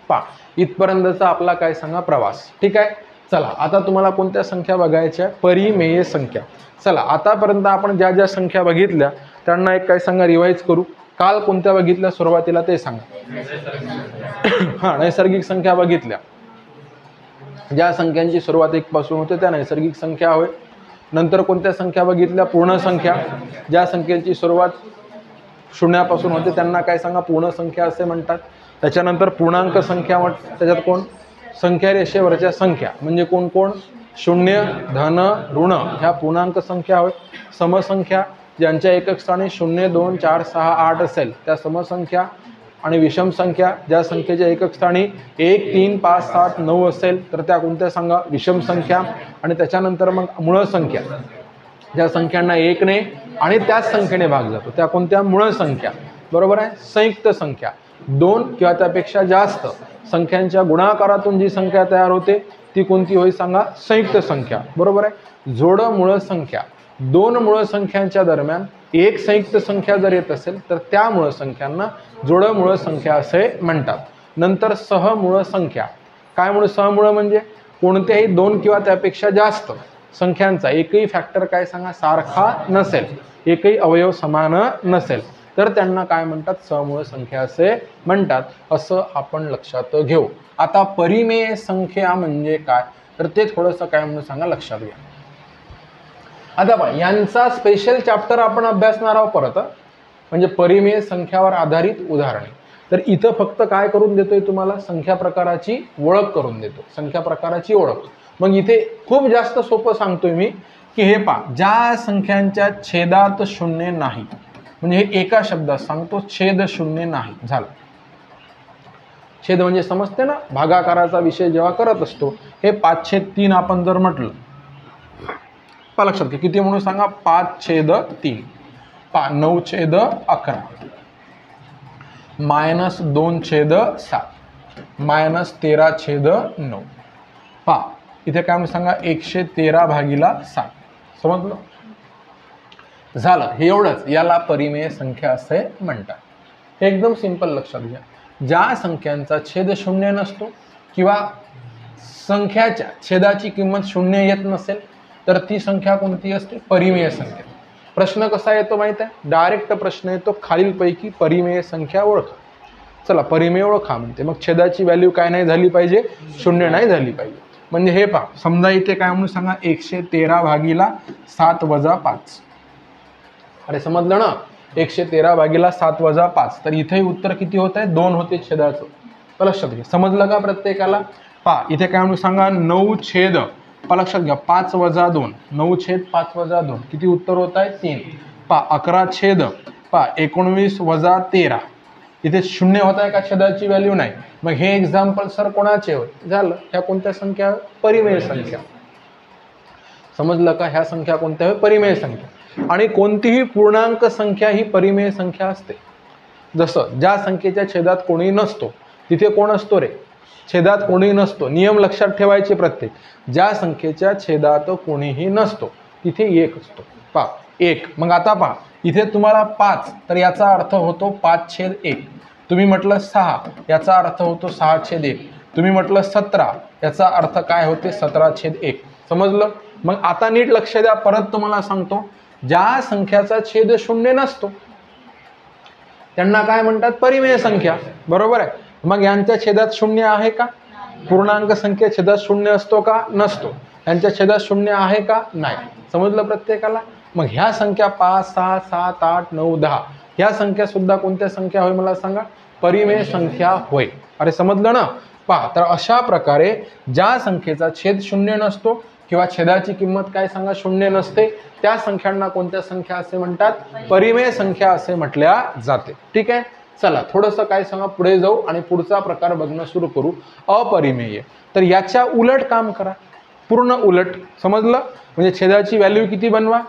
पहा इथपर्यंतचा आपला काय सांगा? प्रवास. ठीक आहे. चला आता तुम्हाला कोणत्या संख्या बघायच्या? परिमेय संख्या. चला आतापर्यंत आपण ज्या ज्या संख्या बघितल्या त्यांना एक काय सांगा? रिवाइज करू. काल कोणत्या बघितल्या सुरुवातीला ते सांगा? हा नैसर्गिक संख्या बघितल्या. ज्या संख्यांची सुरुवात 1 पासून होते त्या नैसर्गिक संख्या होय. नंतर कोणत्या संख्या बघितल्या? पूर्ण संख्या. ज्या संख्येची सुरुवात 0 पासून होते त्यांना काय सांगा? पूर्ण संख्या असे म्हणतात. त्याच्यानंतर पूर्णांक संख्या त्याच्यात कोण? संख्या रेषेवरच्या संख्या म्हणजे कोण कोण? 0 धन ऋण ह्या पूर्णांक संख्या होय. समसंख्या ज्यांच्या एकक स्थानी 0 2 4 6 8 असेल त्या समसंख्या. आणि विषम संख्या ज्या संख्येच्या एकक स्थानी 1 3 5 7 9 असेल तर त्या कोणत्या सांगा? विषम संख्या. आणि त्याच्यानंतर मग मूळ संख्या ज्या संख्यांना 1 ने आणि त्याच संख्येने भाग जातो त्या कोणत्या? मूळ संख्या. बरोबर आहे. संयुक्त संख्या 2 किंवा त्यापेक्षा जास्त संख्यांच्या गुणाकारातून जी संख्या तयार होते ती कोणती होईल सांगा? संयुक्त संख्या. बरोबर आहे. जोड मूळ संख्या 2 मूळ संख्यांच्या दरम्यान एक संयुक्त संख्या जर येत असेल तर त्या मूळ संख्यांना जोड मूळ संख्या असे म्हणतात. नंतर सहमूळ संख्या. काय म्हणून सहमूळ म्हणजे? कोणत्याही 2 किंवा त्यापेक्षा जास्त संख्यांचा एकही फॅक्टर काय सांगा? सारखा नसेल, एकही अवयव समान नसेल तर त्यांना काय म्हणतात? समूळ संख्या असे म्हणतात. असं आपण लक्षात घेऊ. आता परिमेय संख्या म्हणजे काय तर ते थोडंसं काय म्हणून सांगा लक्षात घ्या. आता पहा यांचा स्पेशल चॅप्टर आपण अभ्यासणार आहोत परत. म्हणजे परिमेय संख्यावर आधारित उदाहरणे. तर इथं फक्त काय करून देतोय तुम्हाला? संख्या प्रकाराची ओळख करून देतो. संख्या प्रकाराची ओळख. मग इथे खूप जास्त सोपं सांगतोय मी की हे पहा ज्या संख्यांच्या छेदात 0 नाही म्हणजे हे एका शब्दात सांगतो छेद 0 नाही झालं. छेद म्हणजे समजते ना? भागाकाराचा विषय जेव्हा करत असतो हे 5/3 आपण जर म्हटलं पहा लक्षात घ्या. किती म्हणून सांगा? 5/3 पहा 9/11 -2/7 -13/9. पहा इथे काय म्हणून सांगा 113/60. समजलं? झालं. हे एवढंच. याला परिमेय संख्या असे म्हणतात. हे एकदम सिंपल लक्षात घ्या. ज्या संख्यांचा छेद शून्य नसतो किंवा संख्याच्या छेदाची किंमत शून्य येत नसेल तर ती संख्या कोणती असते? परिमेय संख्या. प्रश्न कसा येतो माहित आहे? डायरेक्ट प्रश्न येतो, खालीलपैकी परिमेय संख्या ओळखा. चला परिमेय ओळखा म्हणते, मग छेदाची व्हॅल्यू काय नाही झाली पाहिजे? शून्य नाही झाली पाहिजे. म्हणजे हे पहा, समजा इथे काय म्हणून सांगा 113/7 - 5. अरे समजलं ना? 113/7 - 5. तर इथे उत्तर किती होत आहे? 2 होते छेदाचं. लक्षात घ्या. समजलं का प्रत्येकाला? पहा इथे काय म्हणून सांगा 9 लक्षात घ्या 5 - 2. 9/5 - 2 किती उत्तर होत आहे? 3. पहा 11 पहा 19 - 13. इथे शून्य होत आहे का? छेदाची व्हॅल्यू नाही. मग हे एक्झाम्पल सर कोणाचे होय? झालं. ह्या कोणत्या संख्या? परिमेय संख्या. समजलं का? ह्या संख्या कोणत्या होय? परिमेय संख्या. आणि कोणतीही पूर्णांक संख्या ही परिमेय संख्या असते. जसं ज्या संख्येच्या छेदात कोणी नसतो तिथे कोण असतो रे? छेदात कोणी नसतो. नियम लक्षात ठेवायचे प्रत्येक. ज्या संख्येच्या छेदात कोणीही नसतो तिथे 1 असतो. पहा 1. मग आता पहा इथे तुम्हाला 5 तर याचा अर्थ होतो 5/1. तुम्ही म्हटलं 6 याचा अर्थ होतो 6/1. तुम्ही म्हटलं 17 याचा अर्थ काय होते? 17/1. समजलं? मग आता नीट लक्ष द्या. परत तुम्हाला सांगतो, ज्या संख्याचा छेद शून्य नसतो त्यांना काय म्हणतात? परिमेय संख्या. बरोबर आहे. मग यांच्या छेदात शून्य आहे का? पूर्णांक संख्या छेदात शून्य असतो का? नसतो. यांच्या छेदात शून्य आहे का? नाही. समजलं प्रत्येकाला? मग ह्या संख्या 5, 6, 7, 8, 9, 10 ह्या संख्या सुद्धा कोणत्या संख्या होय? मला सांगा. परिमेय संख्या होय. अरे समजलं ना? पहा तर अशा प्रकारे ज्या संख्येचा छेद शून्य नसतो किंवा छेदाची किंमत काय सांगा? शून्य नसते, त्या संख्यांना कोणत्या संख्या असे म्हणतात? परिमेय संख्या असे म्हटल्या जाते. ठीक आहे. चला थोडंसं काय सांगा पुढे जाऊ आणि पुढचा प्रकार बघणं सुरू करू. अपरिमेय. तर याच्या उलट काम करा. पूर्ण उलट. समजलं? म्हणजे छेदाची व्हॅल्यू किती बनवा?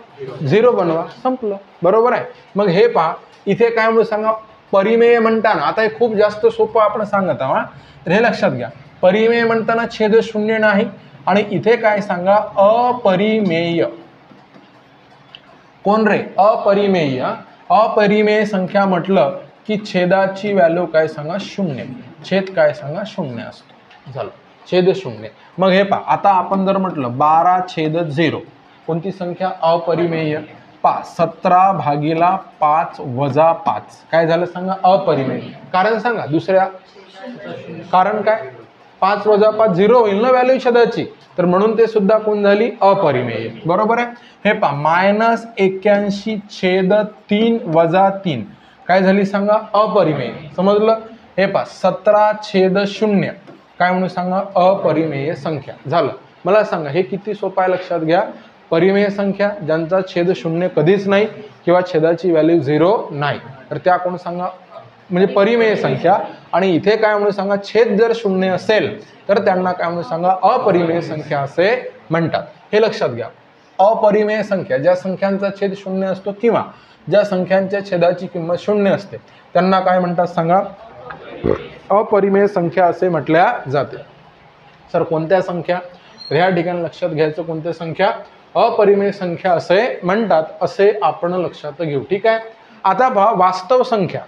0 बनवा. संपलं. बरोबर आहे. मग हे पहा इथे काय म्हणून सांगा परिमेय म्हणताना, आता हे खूप जास्त सोपं आपण सांगत आहोत. तर हे लक्षात घ्या. परिमेय म्हणताना छेद शून्य नाही आणि इथे काय सांगा? अपरिमेय. कोण रे? अपरिमेय. अपरिमेय संख्या म्हटलं की छेदाची व्हॅल्यू काय सांगा? शून्य. छेद काय सांगा? शून्य असतो. झालं. छेद शून्य. मग हे पहा आता आपण जर म्हटलं 12/0 कोणती संख्या? अपरिमेय. पहा 17/5 - 5 काय झालं सांगा? अपरिमेय. कारण सांगा दुसऱ्या. कारण काय? 5 - 5 0 होईल ना व्हॅल्यू छेदाची. तर म्हणून ते सुद्धा कोण झाली? अपरिमेय. बरोबर आहे. हे पहा -81/3 - 3 काय झाली सांगा? अपरिमेय. समजलं? हे पहा 17/0 काय म्हणून सांगा? अपरिमेय संख्या. झालं. मला सांगा हे किती सोपं आहे? लक्षात घ्या. परिमेय संख्या ज्यांचा छेद शून्य कधीच नाही किंवा छेदाची व्हॅल्यू 0 नाही तर त्या कोण सांगा? म्हणजे परिमेय संख्या. आणि इथे काय म्हणून सांगा? छेद जर शून्य असेल तर त्यांना काय म्हणून सांगा? अपरिमेय संख्या असे म्हणतात. हे लक्षात घ्या. अपरिमेय संख्या ज्या संख्यांचा छेद शून्य असतो किंवा ज्या संख्यांच्या छेदाची किंमत शून्य असते त्यांना काय म्हणतात सांगा? अपरिमेय संख्या असे म्हटल्या जाते. सर कोणत्या संख्या? ह्या ठिकाणी लक्षात घ्यायचं. कोणत्या संख्या? अपरिमेय संख्या असे म्हणतात. असे आपण लक्षात घेऊ. ठीक आहे. आता पहा वास्तव संख्या.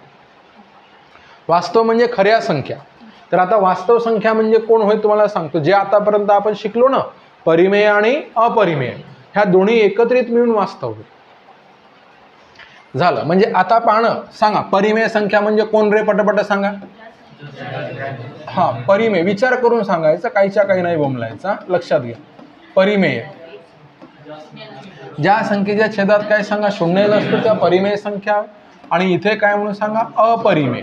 वास्तव म्हणजे खऱ्या संख्या. तर आता वास्तव संख्या म्हणजे कोण होय तुम्हाला सांगतो. जे आतापर्यंत आपण शिकलो ना परिमेय आणि अपरिमेय ह्या दोन्ही एकत्रित मिळून वास्तव होय. झालं. म्हणजे आता पाहणं सांगा परिमेय संख्या म्हणजे कोण रे? पटपट सांगा. हा परिमेय. विचार करून सांगायचं. काहीच्या काही नाही बोंबलायचा. लक्षात घ्या. परिमेय ज्या संख्येच्या छेदात काय सांगा? शून्य नसतो त्या परिमेय संख्या. आणि इथे काय म्हणून सांगा? अपरिमेय.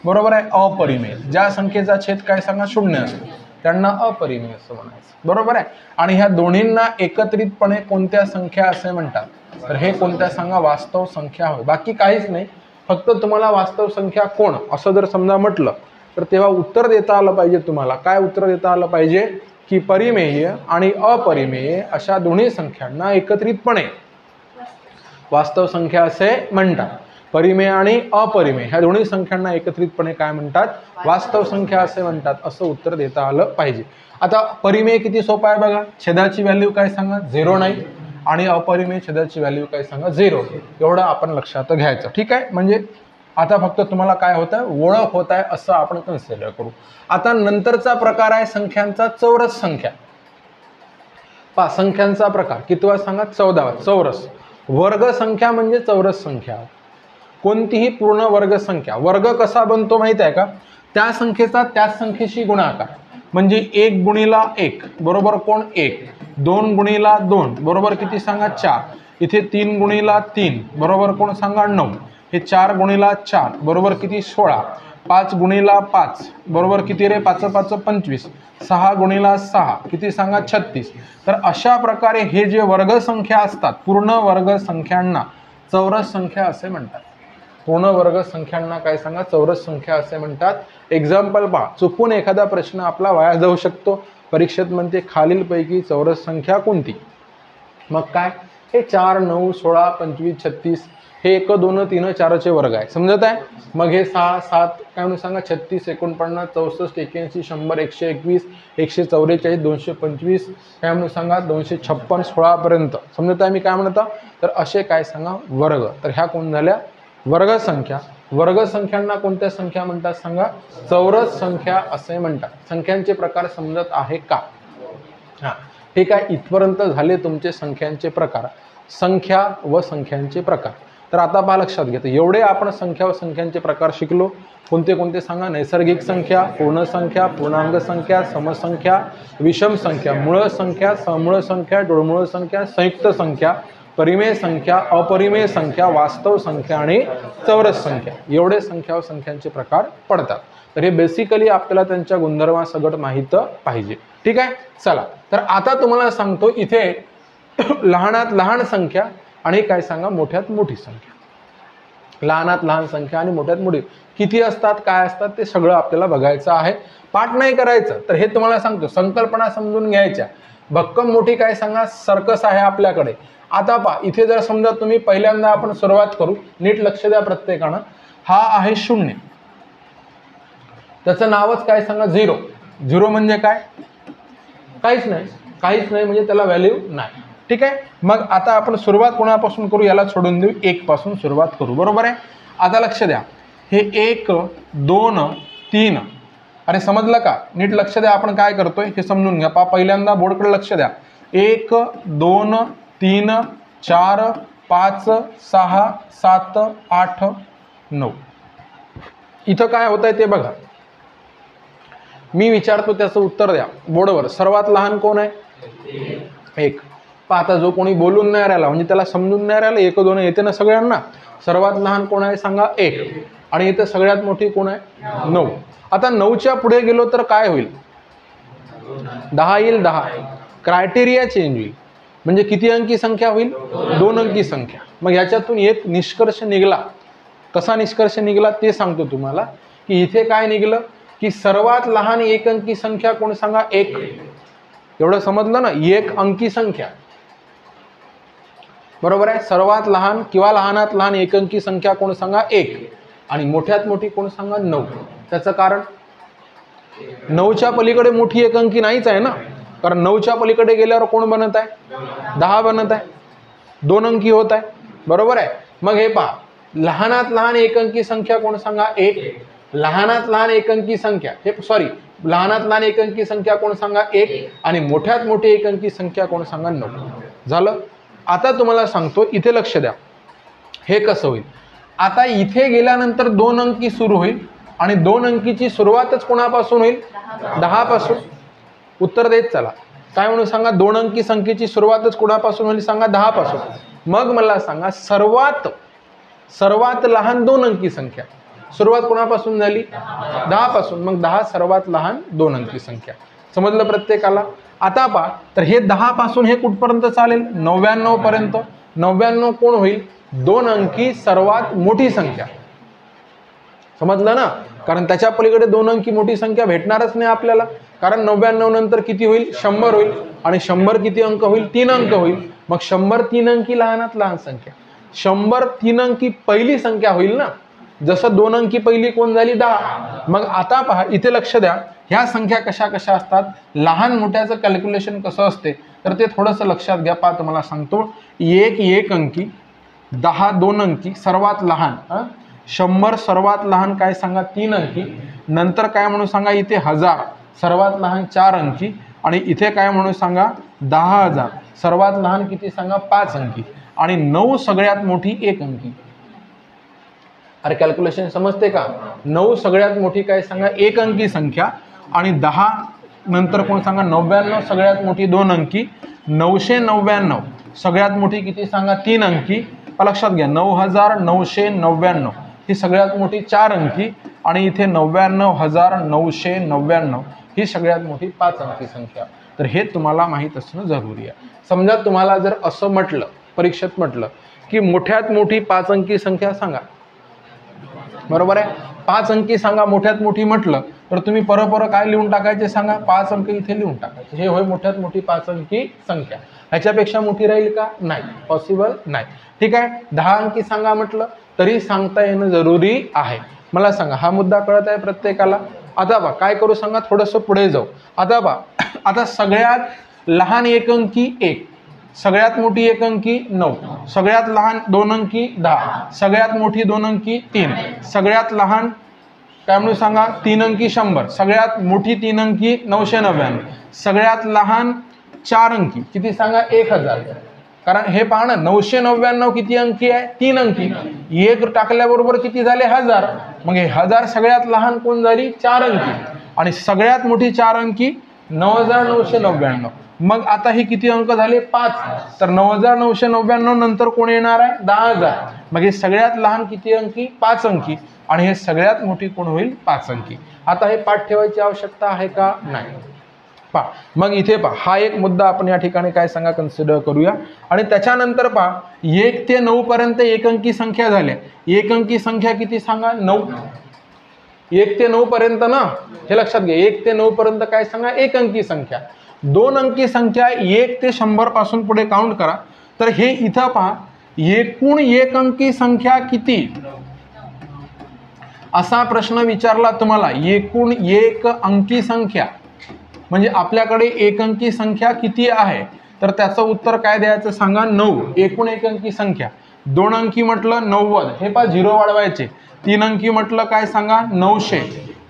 बरोबर आहे. अपरिमेय ज्या संख्येचा छेद काय सांगा? शून्य असतो त्यांना अपरिमेय असं म्हणायचं. बरोबर आहे. आणि ह्या दोन्हींना एकत्रितपणे कोणत्या संख्या असे म्हणतात? तर हे कोणत्या सांगा? वास्तव संख्या होय. बाकी काहीच नाही. फक्त तुम्हाला वास्तव संख्या कोण असं जर समजा म्हटलं तर तेव्हा उत्तर देता आलं पाहिजे. तुम्हाला काय उत्तर देता आलं पाहिजे? की परिमेय आणि अपरिमेय अशा दोन्ही संख्यांना एकत्रितपणे वास्तव संख्या असे म्हणतात. परिमेय आणि अपरिमेय ह्या दोन्ही संख्यांना एकत्रितपणे काय म्हणतात? वास्तव संख्या असे म्हणतात. असं उत्तर देता आलं पाहिजे. आता परिमेय किती सोपा आहे बघा. छेदाची व्हॅल्यू काय सांगा? 0 नाही. आणि अपरिमेय छेदाची व्हॅल्यू काय सांगा? 0. एवढं आपण लक्षात घ्यायचं. ठीक आहे. म्हणजे आता फक्त तुम्हाला काय होतं? ओळख होत आहे असं आपण कन्सिडर करू. आता नंतरचा प्रकार आहे संख्यांचा चौरस संख्या. पहा संख्यांचा प्रकार कितवा सांगा? 14वा. चौरस. वर्ग संख्या म्हणजे चौरस संख्या. कोणतीही पूर्ण वर्ग संख्या. वर्ग कसा बनतो माहित आहे का? त्या संख्येचा त्याच संख्येशी गुणाकार. म्हणजे 1 गुणिला 1 बरोबर कोण? 1. 2 गुणिला 2 बरोबर किती सांगा? 4. इथे 3 गुणिला 3 बरोबर कोण सांगा? 9. हे 4 गुणिला 4 बरोबर किती? 16. 5 गुणिला 5 बरोबर किती रे? 5 5 25. 6 गुणिला 6 किती सांगा? 36. तर अशा प्रकारे हे जे वर्ग संख्या असतात पूर्ण वर्ग संख्यांना चौरस संख्या असे म्हणतात. पूर्ण वर्ग संख्यांना काय सांगा? चौरस संख्या असे म्हणतात. एक्झाम्पल पहा. चुकून एखादा प्रश्न आपला वाया जाऊ शकतो. परीक्षेत म्हणते खालीलपैकी चौरस संख्या कोणती? मग काय? हे 4 9 16 25 36 हे 1 2 3 4चे वर्ग आहे. समजत आहे? मग हे 6 7 काय म्हणून सांगा? 36 49 64 81 100 121 144 225 काय म्हणून सांगा? 256 16 पर्यंत. समजत आहे मी काय म्हणतो? तर असे काय सांगा? वर्ग. तर ह्या कोण झाल्या? वर्ग संख्या. वर्ग संख्यांना कोणत्या संख्या म्हणतात सांगा? चौरस संख्या असे म्हणतात. संख्यांचे प्रकार समजत आहे का? हां ठीक आहे. इथपर्यंत झाले तुमचे संख्यांचे प्रकार. संख्या व संख्यांचे प्रकार. तर आता पहा लक्षात घेतो. एवढे आपण संख्या व संख्यांचे प्रकार शिकलो. कोणते कोणते सांगा? नैसर्गिक संख्या, पूर्ण संख्या, पूर्णांक संख्या, समसंख्या, विषम संख्या, मूळ संख्या, समूळ संख्या, दुर्मूळ संख्या, संयुक्त संख्या, परिमेय संख्या, अपरिमेय संख्या, वास्तव संख्या आणि चौरस संख्या. एवढे संख्या व संख्यांचे प्रकार पडतात. तर हे बेसिकली आपल्याला त्यांच्या गुणधर्मासकट माहित पाहिजे. ठीक आहे. चला तर आता तुम्हाला सांगतो इथे लहानात लहान संख्या आणि काय सांगा? मोठ्यात मोठी संख्या. लहानात लहान संख्या आणि मोठ्यात मोठी किती असतात, काय असतात ते सगळं आपल्याला बघायचं आहे. पाठ नाही करायचं. तर हे तुम्हाला सांगतो. संकल्पना समजून घ्यायच्या. भक्कम मोठी काय सांगा? सर्कस आहे आपल्याकडे. आता पहा इथे जर समजा तुम्ही पहिल्यांदा आपण सुरुवात करू. नीट लक्ष द्या प्रत्येकानं. हा आहे 0. त्याचं नावच काय सांगा? 0. 0 म्हणजे काय? काहीच नाही. काहीच नाही म्हणजे त्याला व्हॅल्यू नाही. ठीक आहे. मग आता आपण सुरुवात कोणापासून करू? याला सोडून देऊ. 1 पासून सुरुवात करू. बरोबर आहे. आता लक्ष द्या. हे 1 2 3. अरे समजलं का? नीट लक्ष द्या. आपण काय करतोय हे समजून घ्या. पहा पहिल्यांदा बोर्डकडे लक्ष द्या. 1 2 3 4 5 6 7 8 9. इथं काय होत आहे ते बघा. मी विचारतो त्याचं उत्तर द्या बोर्डवर. सर्वात लहान कोण आहे? 1. आता जो कोणी बोलून नाही राहिला म्हणजे त्याला समजून नाही राहिलं 1 2 येते ना सगळ्यांना. सर्वात लहान कोण आहे सांगा? 1. आणि इथं सगळ्यात मोठी कोण आहे? 9. आता 9च्या पुढे गेलो तर काय होईल? 10 येईल. 10 क्रायटेरिया चेंज होईल. म्हणजे किती अंकी संख्या होईल? 2 अंकी संख्या. मग याच्यातून एक निष्कर्ष निघाला. कसा निष्कर्ष निघाला ते सांगतो तुम्हाला. की इथे काय निघालं? की सर्वात लहान 1 अंकी संख्या कोण सांगा? 1. एवढं समजलं ना? 1 अंकी संख्या. बरोबर आहे. सर्वात लहान किंवा लहानात लहान 1 अंकी संख्या कोण सांगा? 1. आणि मोठ्यात मोठी कोण सांगा? 9. त्याचं कारण 9च्या पलीकडे मोठी 1 अंकी नाहीच आहे ना. कारण 9च्या पलीकडे गेल्यावर कोण बनत आहे? 10 बनत आहे. 2 अंकी होत आहे. बरोबर आहे. मग हे पहा. लहानात लहान 1 अंकी संख्या कोण सांगा? 1. लहानात लहान 1 अंकी संख्या लहानात लहान 1 अंकी संख्या कोण सांगा? 1. आणि मोठ्यात मोठी 1 अंकी संख्या कोण सांगा? 9. झालं. आता तुम्हाला सांगतो इथे लक्ष द्या. हे कसं होईल? आता इथे गेल्यानंतर 2 अंकी सुरू होईल. आणि 2 अंकीची सुरुवातच कोणापासून होईल? 10 पासून. उत्तर देत चला. काय म्हणून सांगा? 2 अंकी संख्येची सुरुवातच कोणापासून होईल सांगा? 10 पासून. मग मला सांगा सर्वात लहान 2 अंकी संख्या सुरुवात कोणापासून झाली? 10 पासून. मग 10 सर्वात लहान 2 अंकी संख्या. समजलं प्रत्येकाला? आता पहा. तर हे 10 पासून हे कुठपर्यंत चालेल? 99 पर्यंत. 99 कोण होईल? 2 अंकी सर्वात मोठी संख्या. समजलं ना? कारण त्याच्या पलीकडे 2 अंकी मोठी संख्या भेटणारच नाही आपल्याला. कारण 99 नंतर किती होईल? 100 होईल. आणि 100 किती अंक होईल? 3 अंक होईल. मग 100 3 अंकी लहानात लहान संख्या. 100 3 अंकी पहिली संख्या होईल ना, जसं 2 अंकी पहिली कोण झाली 10. मग आता पहा इथे लक्ष द्या, ह्या संख्या कशा कशा असतात, लहान मोठ्याचं कॅल्क्युलेशन कसं असते तर ते थोडंसं लक्षात घ्या. पहा तुम्हाला सांगतो, 1 अंकी, 10 2 अंकी सर्वात लहान, 100 सर्वात लहान काय सांगा 3 अंकी, नंतर काय म्हणून सांगा इथे 1000 सर्वात लहान 4 अंकी, आणि इथे काय म्हणून सांगा 10,000 सर्वात लहान किती सांगा 5 अंकी, आणि 9 सगळ्यात मोठी 1 अंकी. अरे कॅल्क्युलेशन समजते का? 9 सगळ्यात मोठी काय सांगा 1 अंकी संख्या, आणि 10 नंतर कोण सांगा 99 सगळ्यात मोठी 2 अंकी, 999 सगळ्यात मोठी किती सांगा 3 अंकी. लक्षात घ्या 9999 ही सगळ्यात मोठी 4 अंकी, आणि इथे 99,999 ही सगळ्यात मोठी 5 अंकी संख्या. तर हे तुम्हाला माहीत असणं जरुरी आहे. समजा तुम्हाला जर असं म्हटलं, परीक्षेत म्हटलं की मोठ्यात मोठी 5 अंकी संख्या सांगा, बरोबर आहे, 5 अंकी सांगा मोठ्यात मोठी म्हटलं तर तुम्ही परपर काय लिहून टाकायचे सांगा 5 अंक इथे लिहून टाकायचे. हे होय मोठ्यात मोठी 5 अंकी संख्या. ह्याच्यापेक्षा मोठी राहील का? नाही, पॉसिबल नाही. ठीक आहे. 10 अंकी सांगा म्हटलं तरी सांगता येणं जरुरी आहे. मला सांगा हा मुद्दा कळत आहे प्रत्येकाला? आता बा काय करू सांगा, थोडंसं पुढे जाऊ. आता बा आता सगळ्यात लहान 1 अंकी 1, सगळ्यात मोठी 1 अंकी 9, सगळ्यात लहान 2 अंकी 10, सगळ्यात मोठी 2 अंकी 3, सगळ्यात लहान काय म्हणून सांगा 3 अंकी 100, सगळ्यात मोठी 3 अंकी 999, सगळ्यात लहान 4 अंकी किती सांगा 1000. कारण हे पहा ना 999 किती अंकी आहे 3 अंकी, 1 टाकल्याबरोबर किती झाले 1000. मग हे 1000 सगळ्यात लहान कोण झाली 4 अंकी, आणि सगळ्यात मोठी 4 अंकी 9999. मग आता हे किती अंक झाले 5, तर 9999 नंतर कोण येणार आहे 10,000. मग हे सगळ्यात लहान किती अंकी 5 अंकी, आणि हे सगळ्यात मोठी कोण होईल 5 अंकी. आता हे पाठ ठेवायची आवश्यकता आहे का? नाही. पहा मग इथे पहा हा एक मुद्दा आपण या ठिकाणी काय सांगा कन्सिडर करूया. आणि त्याच्यानंतर पहा 1 ते 9 पर्यंत 1 अंकी संख्या झाल्या. 1 अंकी संख्या किती सांगा 9. 1 ते 9 पर्यंत ना, हे लक्षात घ्या 1 ते 9 पर्यंत काय सांगा 1 अंकी संख्या. 2 अंकी संख्या 1 ते 100 पासून पुढे काउंट करा. तर हे इथं पहा एकूण 1 अंकी संख्या किती, असा प्रश्न विचारला तुम्हाला. एकूण 1 अंकी संख्या म्हणजे आपल्याकडे 1 अंकी संख्या किती आहे, तर त्याचं उत्तर काय द्यायचं सांगा 9. एकूण 1 अंकी संख्या. 2 अंकी म्हटलं 90, हे पहा 0 वाढवायचे. 3 अंकी म्हटलं काय सांगा 900,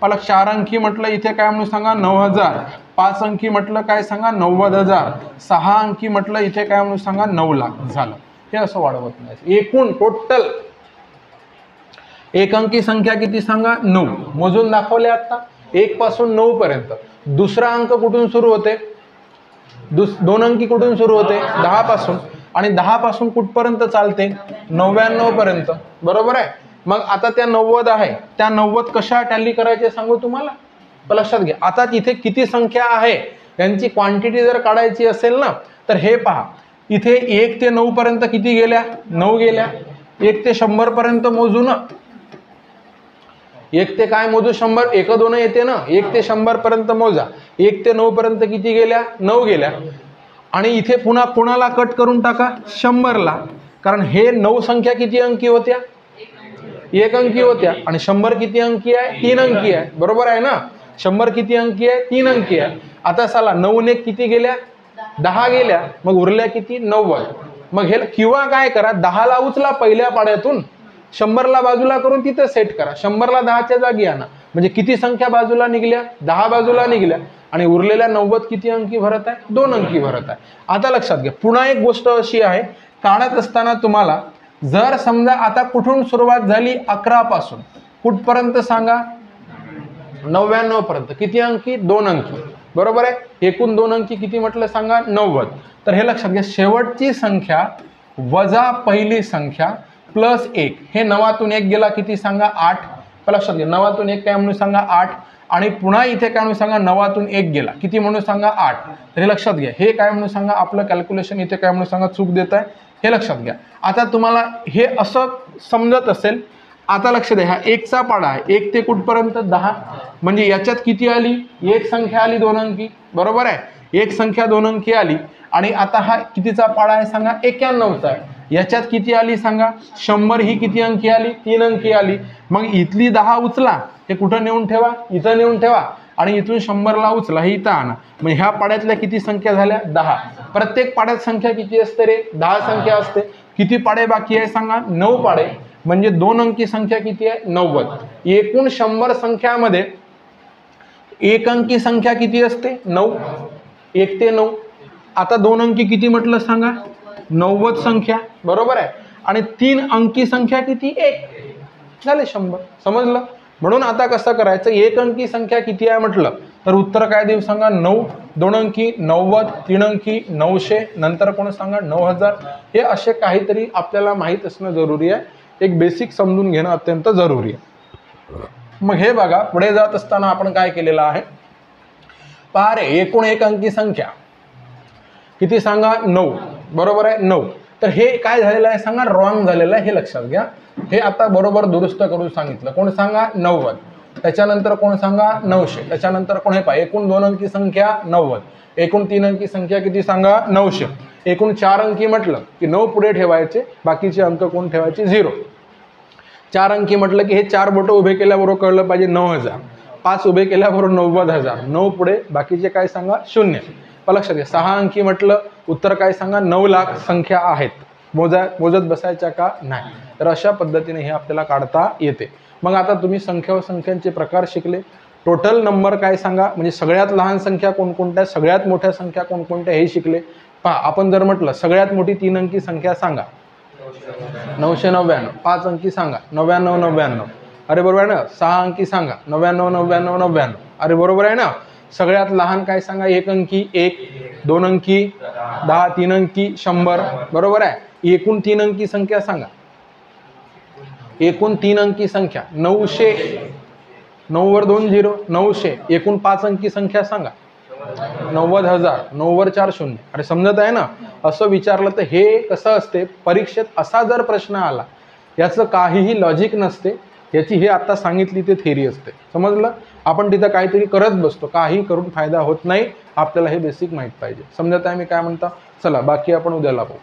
मला 4 अंकी म्हटलं इथे काय म्हणून सांगा 9000, 5 अंकी म्हटलं काय सांगा 90,000, 6 अंकी म्हटलं इथे काय म्हणून सांगा 9 लाख झालं. हे असं वाढवत नाही. एकूण टोटल 1 अंकी संख्या किती सांगा 9. मोजून दाखवले आता 1 पासून 9 पर्यंत. दुसरा अंक कुठून सुरू होते, 2 अंकी कुठून सुरू होते 10 पासून, आणि 10 पासून कुठपर्यंत चालते 99 पर्यंत, बरोबर आहे. मग आता त्या 90 आहे, त्या 90 कशा टॅली करायचे सांगू तुम्हाला. लक्षात घ्या आता तिथे किती संख्या आहे यांची क्वांटिटी जर काढायची असेल ना, तर हे पहा इथे 1 ते 9 पर्यंत किती गेल्या 9 गेल्या. 1 ते 100 पर्यंत मोजू ना, 1 ते काय मोजू 100, 1 2 येते ना, 1 ते 100 पर्यंत मोजा. 1 ते 9 पर्यंत किती गेल्या 9 गेल्या. आणि इथे पुन्हा कोणाला कट करून टाका 100ला, कारण हे 9 संख्या किती अंकी होत्या 1 अंकी होत्या, आणि 100 किती अंकी आहे 3 अंकी आहे, बरोबर आहे ना. 100 किती अंकी आहे 3 अंकी आहे. आता चला 9 ने किती गेल्या 10 गेल्या, मग उरल्या किती 90. मग हे किंवा काय करा 10ला उचला पहिल्या पाड्यातून, 100ला बाजूला करून तिथे सेट करा, 100ला 10च्या जागी आणा, म्हणजे किती संख्या बाजूला निघल्या 10 बाजूला निघल्या, आणि उरलेल्या 90 किती अंकी भरत आहे 2 अंकी भरत आहे. आता लक्षात घ्या पुन्हा एक गोष्ट अशी आहे, काढत असताना तुम्हाला जर समजा आता कुठून सुरुवात झाली 11 पासून कुठपर्यंत सांगा 99 पर्यंत, किती अंकी 2 अंकी, बरोबर आहे. एकूण 2 अंकी किती म्हटलं सांगा 90. तर हे लक्षात घ्या शेवटची संख्या वजा पहिली संख्या प्लस 1, हे 9तून 1 गेला किती सांगा 8. लक्षात घ्या 9तून 1 काय म्हणून सांगा 8, आणि पुन्हा इथे काय म्हणून सांगा 9तून 1 गेला किती म्हणून सांगा 8. तर हे लक्षात घ्या हे काय म्हणून सांगा आपलं कॅल्क्युलेशन इथे काय म्हणून सांगा चूक देत आहे, हे लक्षात घ्या. आता तुम्हाला हे असं समजत असेल. आता लक्ष द्या हा 1चा पाडा आहे, 1 ते कुठपर्यंत 10, म्हणजे याच्यात किती आली 1 संख्या आली 2 अंकी, बरोबर आहे. 1 संख्या 2 अंकी आली, आणि आता हा कितीचा पाडा आहे सांगा 91चा आहे. याच्यात किती आली सांगा? 100 ही किती अंकी आली? 3 अंकी आली. मग इथली 10 उचला, हे कुठं नेऊन ठेवा? इथं नेऊन ठेवा. आणि इथून 100ला उचला, हे इथं आणा. मग ह्या पाड्यातल्या किती संख्या झाल्या? 10. प्रत्येक पाड्यात संख्या किती असते रे? 10 संख्या असते. किती पाडे बाकी आहे सांगा? 9 पाडे. म्हणजे 2 अंकी संख्या किती आहे? 90. एकूण 100 संख्यामध्ये 1 अंकी संख्या किती असते? 9. 1 ते 9. आता 2 अंकी किती म्हटलं सांगा? 90 संख्या, बरोबर आहे. आणि 3 अंकी संख्या किती? 1. झाले 100. समजलं? म्हणून आता कसं करायचं? 1 अंकी संख्या किती आहे म्हटलं तर उत्तर काय देऊ सांगा? 9. 2 अंकी 90, 3 अंकी 900, नंतर कोण सांगा? 9000. हे असे काहीतरी आपल्याला माहीत असणं जरुरी आहे. एक बेसिक समजून घेणं अत्यंत जरुरी आहे. मग हे बघा, पुढे जात असताना आपण काय केलेलं आहे? पहा रे, एकूण 1 अंकी संख्या किती सांगा? 9. बरोबर आहे, 9. तर हे काय झालेलं आहे सांगा? रॉंग झालेलं आहे, हे लक्षात घ्या. हे आता बरोबर दुरुस्त करून सांगितलं. कोण सांगा? 90. त्याच्यानंतर कोण सांगा? 900. त्याच्यानंतर कोण? हे पहा, एकूण 2 अंकी संख्या 90, एकूण 3 अंकी संख्या किती सांगा? 900. एकूण 4 अंकी म्हटलं की 9 पुढे ठेवायचे, बाकीचे अंक कोण ठेवायचे? 0. 4 अंकी म्हटलं की हे 4 बोटं उभे केल्याबरोबर कळलं पाहिजे 9000. 5 उभे केल्याबरोबर 90000. 9 पुढे बाकीचे काय सांगा? 0. लक्षात घ्या. 6 अंकी म्हटलं उत्तर काय सांगा? 9 लाख संख्या आहेत. मोजत बसायच्या का? नाही. तर अशा पद्धतीने हे आपल्याला काढता येते. मग आता तुम्ही संख्या व संख्यांचे प्रकार शिकले. टोटल नंबर काय सांगा? म्हणजे सगळ्यात लहान संख्या कोणकोणत्या, सगळ्यात मोठ्या संख्या कोणकोणत्या हे शिकले. पहा, आपण जर म्हटलं सगळ्यात मोठी 3 अंकी संख्या सांगा, 999. 5 अंकी सांगा, 9999. अरे बरोबर आहे ना? 6 अंकी सांगा, 999999. अरे बरोबर आहे ना? सगळ्यात लहान काय सांगा? 1 अंकी 1, 2 अंकी 10, 3 अंकी 100. बरोबर आहे. एकूण 3 अंकी संख्या सांगा. एकूण 3 अंकी संख्या 900. 9 वर 2 0, 900. एकूण 5 अंकी संख्या सांगा. 90000. 9 वर 4 0. अरे समजत आहे ना? असं विचारलं तर हे कसं असते? परीक्षेत असा जर प्रश्न आला, याचं काहीही लॉजिक नसते. याची हे आता सांगितली ते थेरी असते. समजलं? आपण तिथं काहीतरी करत बसतो, काही करून फायदा होत नाही. आपल्याला हे बेसिक माहीत पाहिजे. समजत आहे मी काय म्हणता? चला, बाकी आपण उद्याला पाहू.